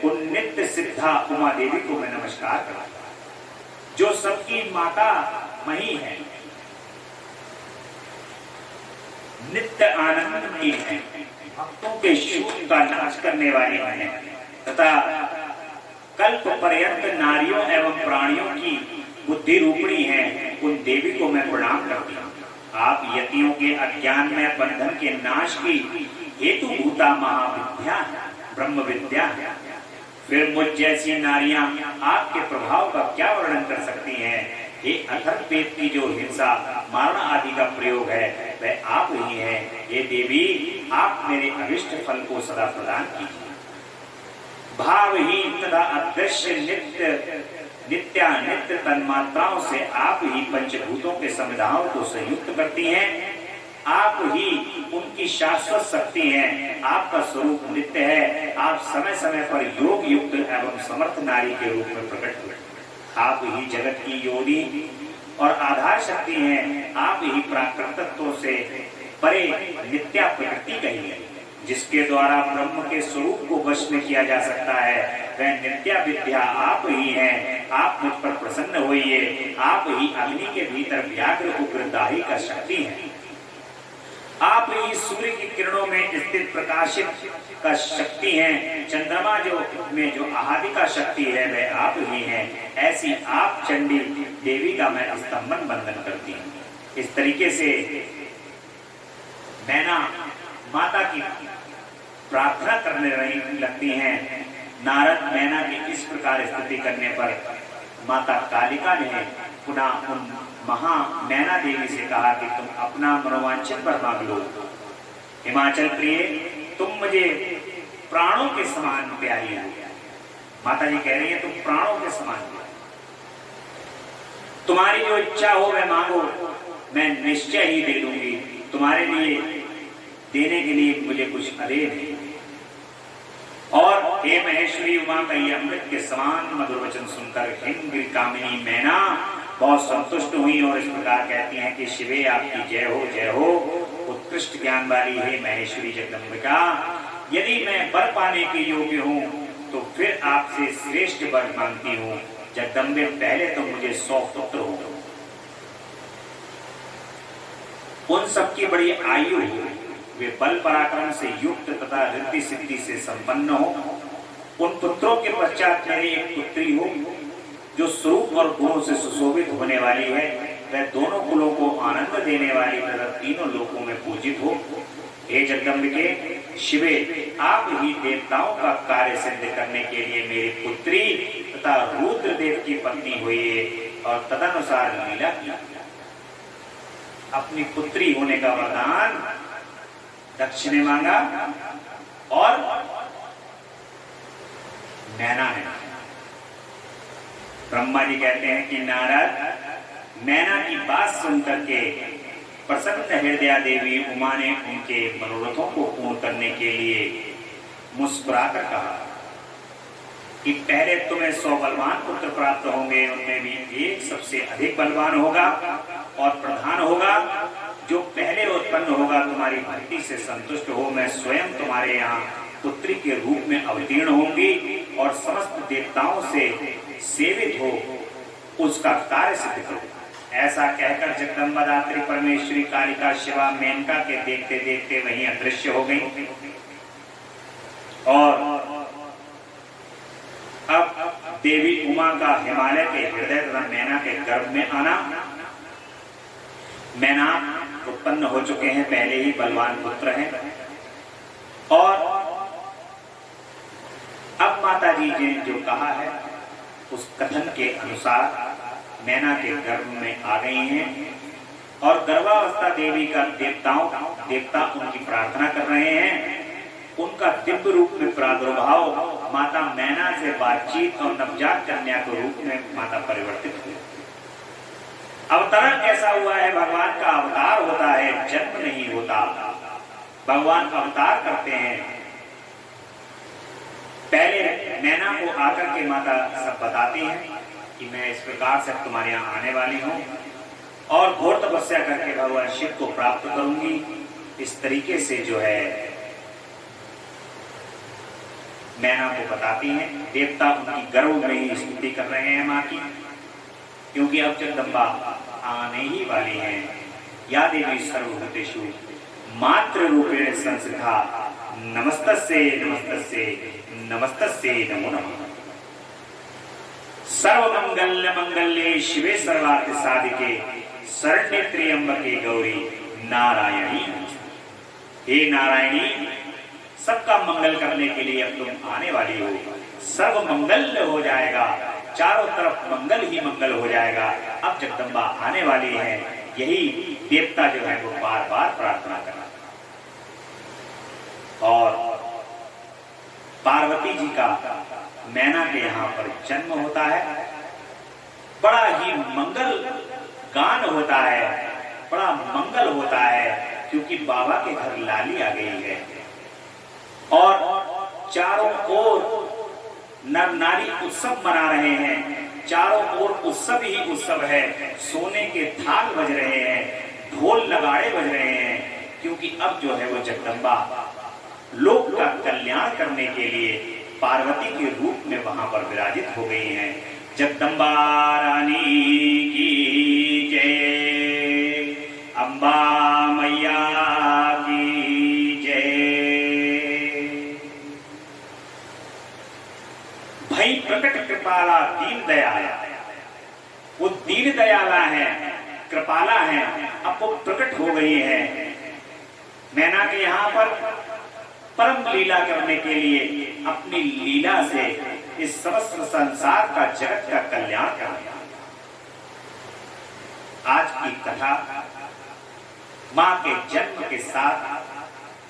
उन नित्य सिद्धा उमा देवी को मैं नमस्कार करता, जो सबकी माता मही है, नित्य आनंदमयी है, भक्तों के शोक का नाश करने वाली है तथा कल्प पर्यंत नारियों एवं प्राणियों की बुद्धि रूपणी है। उन देवी को मैं प्रणाम करती हूँ। आप यतियों के अज्ञान में बंधन के नाश की हेतु भूता महाविद्या ब्रह्म विद्या। फिर मुझ जैसी नारियां आपके प्रभाव का क्या वर्णन कर सकती हैं? हे अथर्ववेद की जो हिंसा मारण आदि का प्रयोग है वह आप ही हैं। ये देवी आप मेरे अभिष्ट फल को सदा प्रदान कीजिए। भावहीन तथा अदृश्य नित्यानित्य तन्मात्राओं से आप ही पंचभूतों के समुदायों को संयुक्त करती हैं। आप ही उनकी शाश्वत शक्ति हैं। आपका स्वरूप नित्य है। आप समय समय पर योग युक्त एवं समर्थ नारी के रूप में प्रकट हुए। आप ही जगत की योनि और आधार शक्ति हैं। आप ही प्राकृत तत्वों से परे नित्या प्रकृति कही है, जिसके द्वारा ब्रह्म के स्वरूप को वश में किया जा सकता है। वह नित्या विद्या आप ही हैं। आप मुझ पर प्रसन्न होइए। आप ही अग्नि के भीतर व्याघ्र उग्रदाही का शक्ति है। आप ही सूर्य की किरणों में स्थित प्रकाशित का शक्ति हैं। चंद्रमा जो आदि का शक्ति है वह आप ही हैं। ऐसी आप चंडी देवी का मैं स्तंभन बंधन करती हूँ। इस तरीके से मैना माता की प्रार्थना करने लगती हैं। नारद मैना की इस प्रकार स्तुति करने पर माता कालिका ने पुनः उन महा मैना देवी से कहा कि तुम अपना मनोवांछित वर मांग लो। हिमाचल प्रिय, तुम मुझे प्राणों के समान प्यारी हो। माता जी कह रही है तुम प्राणों के समान, तुम्हारी जो इच्छा हो वह मांगो, मैं निश्चय ही दे दूंगी। तुम्हारे लिए देने के लिए मुझे कुछ अधेर नहीं। और हे महेश्वरी उमा का ये अमृत के समान मधुर वचन सुनकर हिमगिरि कामिनी मैना बहुत संतुष्ट हुई और इस प्रकार कहती हैं कि शिवे आपकी जय हो, जय हो। उत्कृष्ट ज्ञान वाली है महेश्वरी जगदम्बिका, यदि मैं वर पाने के योग्य हूँ तो फिर आपसे श्रेष्ठ वर मांगती हूँ। जगदम्बे, पहले तो मुझे 100 पुत्र हो, उन सबकी बड़ी आयु हो, वे बल पराक्रम से युक्त तथा रिद्धि सिद्धि से संपन्न हो। उन पुत्रों के पश्चात मेरी एक पुत्री हो जो स्वरूप और गुणों से सुशोभित होने वाली है। वह दोनों कुलों को आनंद देने वाली तथा तीनों लोकों में पूजित हो। हे जगदम्बिके शिवे, आप ही देवताओं का कार्य सिद्ध करने के लिए मेरी पुत्री तथा रुद्रदेव की पत्नी हुई और तदनुसार लीला की। अपनी पुत्री होने का वरदान दक्ष ने मांगा और मैना ने। ब्रह्मा जी कहते हैं कि नारद मैना की बात सुनकर के प्रसन्न हृदया देवी उमा ने उनके मनोरथों को पूर्ण करने के लिए मुस्कुराकर कहा कि पहले तुम्हें 100 बलवान पुत्र प्राप्त होंगे, उनमें भी एक सबसे अधिक बलवान होगा और प्रधान होगा। जो पहले उत्पन्न होगा तुम्हारी भक्ति से संतुष्ट हो, मैं स्वयं तुम्हारे यहाँ पुत्री के रूप में अवतीर्ण होंगी और समस्त देवताओं से सेवित हो उसका कार्य सिद्ध करो। ऐसा कहकर जगदम्बा दात्री परमेश्वरी कालिका शिवा मेनका के देखते देखते वहीं अदृश्य हो गई। और अब देवी उमा का हिमालय के हृदय तथा मैना के गर्भ में आना। मैना उत्पन्न हो चुके हैं, पहले ही बलवान पुत्र हैं। और अब माता जी ने जो कहा है उस कथन के अनुसार मैना के गर्भ में आ गई हैं और गर्भावस्था देवी का देवता उनकी प्रार्थना कर रहे हैं। उनका दिव्य रूप में प्रादुर्भाव माता मैना से बातचीत और नवजात कन्या के रूप में माता परिवर्तित हुई। अवतरण कैसा हुआ है? भगवान का अवतार होता है, जन्म नहीं होता। भगवान अवतार करते हैं। पहले मैना को आकर के माता सब बताती हैं कि मैं इस प्रकार से तुम्हारे यहाँ आने वाली हूँ और घोर तपस्या करके भगवान शिव को प्राप्त करूंगी। इस तरीके से जो है मैना को बताती हैं। देवता उनकी गर्व में ही स्तुति कर रहे हैं माँ की, क्योंकि अब जगदम्बा आने ही वाली हैं। या देवी सर्वभूतेषु मातृ रूपेण संस्थिता, नमस्तस्यै नमस्तस्यै नमस्तस्यै नमो नमः। सर्वमंगल्य मंगल्ये शिवे सर्वार्थ साधिके शरण्ये त्र्यंबके गौरी नारायणी। हे नारायणी, सबका मंगल करने के लिए अब तुम आने वाली हो। सर्व मंगल हो जाएगा, चारों तरफ मंगल ही मंगल हो जाएगा। अब जगदम्बा आने वाली है, यही देवता जो है वो बार बार प्रार्थना जी का मैना के यहाँ पर जन्म होता है। बड़ा ही मंगल गान होता है, बड़ा मंगल होता है, क्योंकि बाबा के घर लाली आ गई है और चारों ओर नर नारी उत्सव मना रहे हैं। चारों ओर उत्सव ही उत्सव है, सोने के थाल बज रहे हैं, ढोल नगाड़े बज रहे हैं, क्योंकि अब जो है वो जगदम्बा लोक का कल्याण करने के लिए पार्वती के रूप में वहां पर विराजित हो गई हैं। जगदम्बा रानी की जय, अम्बा मैया की जय। भई प्रकट कृपाला दीन दयाला, वो दीन दयाला है, कृपाला है, अब वो प्रकट हो गई है मैना के यहाँ पर परम लीला करने के लिए, अपनी लीला से इस समस्त संसार का, जगत का कल्याण करना। आज की कथा मां के जन्म के साथ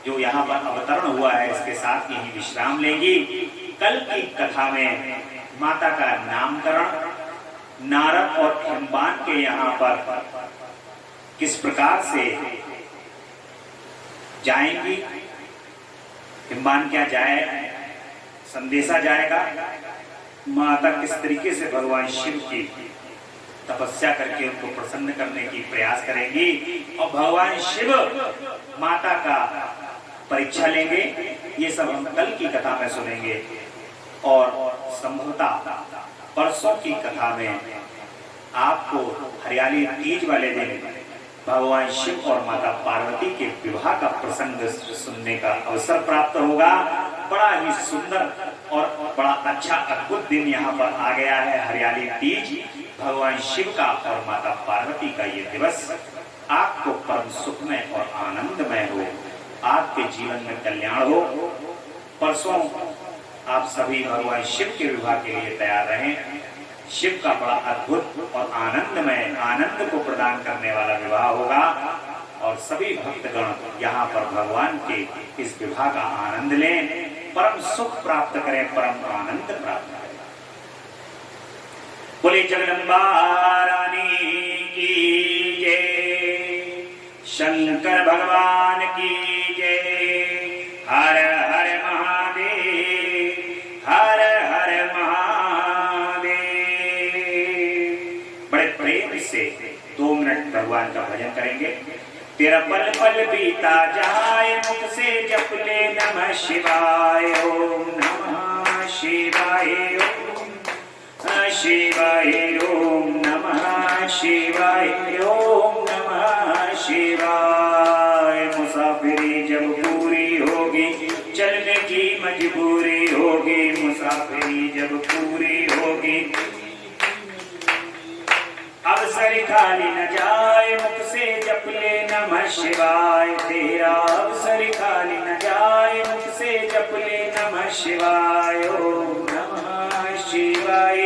जो यहाँ पर अवतरण हुआ है, इसके साथ यही विश्राम लेंगी। कल की कथा में माता का नामकरण नारद और हिमवान के यहाँ पर किस प्रकार से जाएंगी, हिमवान क्या जाए, संदेशा जाएगा, माता किस तरीके से भगवान शिव की तपस्या करके उनको प्रसन्न करने की प्रयास करेंगी, और भगवान शिव माता का परीक्षा लेंगे। ये सब हम कल की कथा में सुनेंगे। और संभवतः परसों की कथा में आपको हरियाली तीज वाले दिन भगवान शिव और माता पार्वती के विवाह का प्रसंग सुनने का अवसर प्राप्त होगा। बड़ा ही सुंदर और बड़ा अच्छा अद्भुत दिन यहाँ पर आ गया है, हरियाली तीज, भगवान शिव का और माता पार्वती का ये दिवस आपको परम सुखमय और आनंदमय हो, आपके जीवन में कल्याण हो। परसों आप सभी भगवान शिव के विवाह के लिए तैयार रहें। शिव का बड़ा अद्भुत और आनंदमय, आनंद को प्रदान करने वाला विवाह होगा और सभी भक्तगण यहाँ पर भगवान के इस विवाह का आनंद लें, परम सुख प्राप्त करें, परम आनंद प्राप्त करें। बोले जगदम्बा रानी की जय, शंकर भगवान की जय। हर हर महादेव, हर हर महादेव। बड़े प्रेम से 2 मिनट भगवान का भजन करेंगे। तेरा पल पल बीता जाए, मुख से जप ले नमः शिवाय, ओम नमः शिवाय, ओम शिवाय, ओम नमः शिवाय, ओम नमः शिवाय। मुसाफिरी जब पूरी होगी, चलने की मजबूरी होगी, मुसाफिरी जब पूरी होगी, अवसर खाली न जाए, मुख से जप ले नमः शिवाय। तेरा अवसर खाली न जाए, मुख से जप ले नमः शिवाय, ओम नमः शिवाय,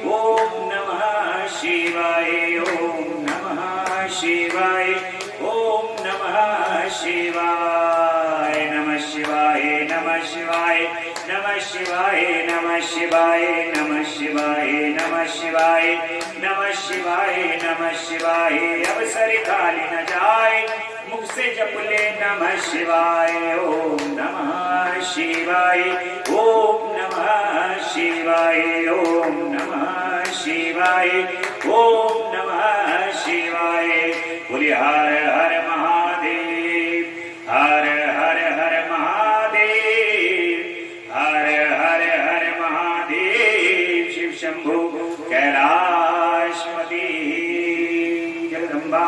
ओम नमः शिवाय, ओम नमः शिवाय, ओम नमः शिवाय। नमः शिवाय, नमः शिवाय, नमः शिवाय, नमः शिवाय, नमः शिवाय, नमः शिवाय, नमः शिवाय, नमः शिवाय। अवसर खाली न जाए, मुख से जप ले नमः शिवाय, ओम नमः शिवाय, ओम नमः शिवाय, ओम नमः शिवाय, ओम नमः शिवाय। बोले हर हर महादेव, हर हर हर महादेव, हर हर हर महादेव। शिव शंभु कैलाशपति जगदम्बा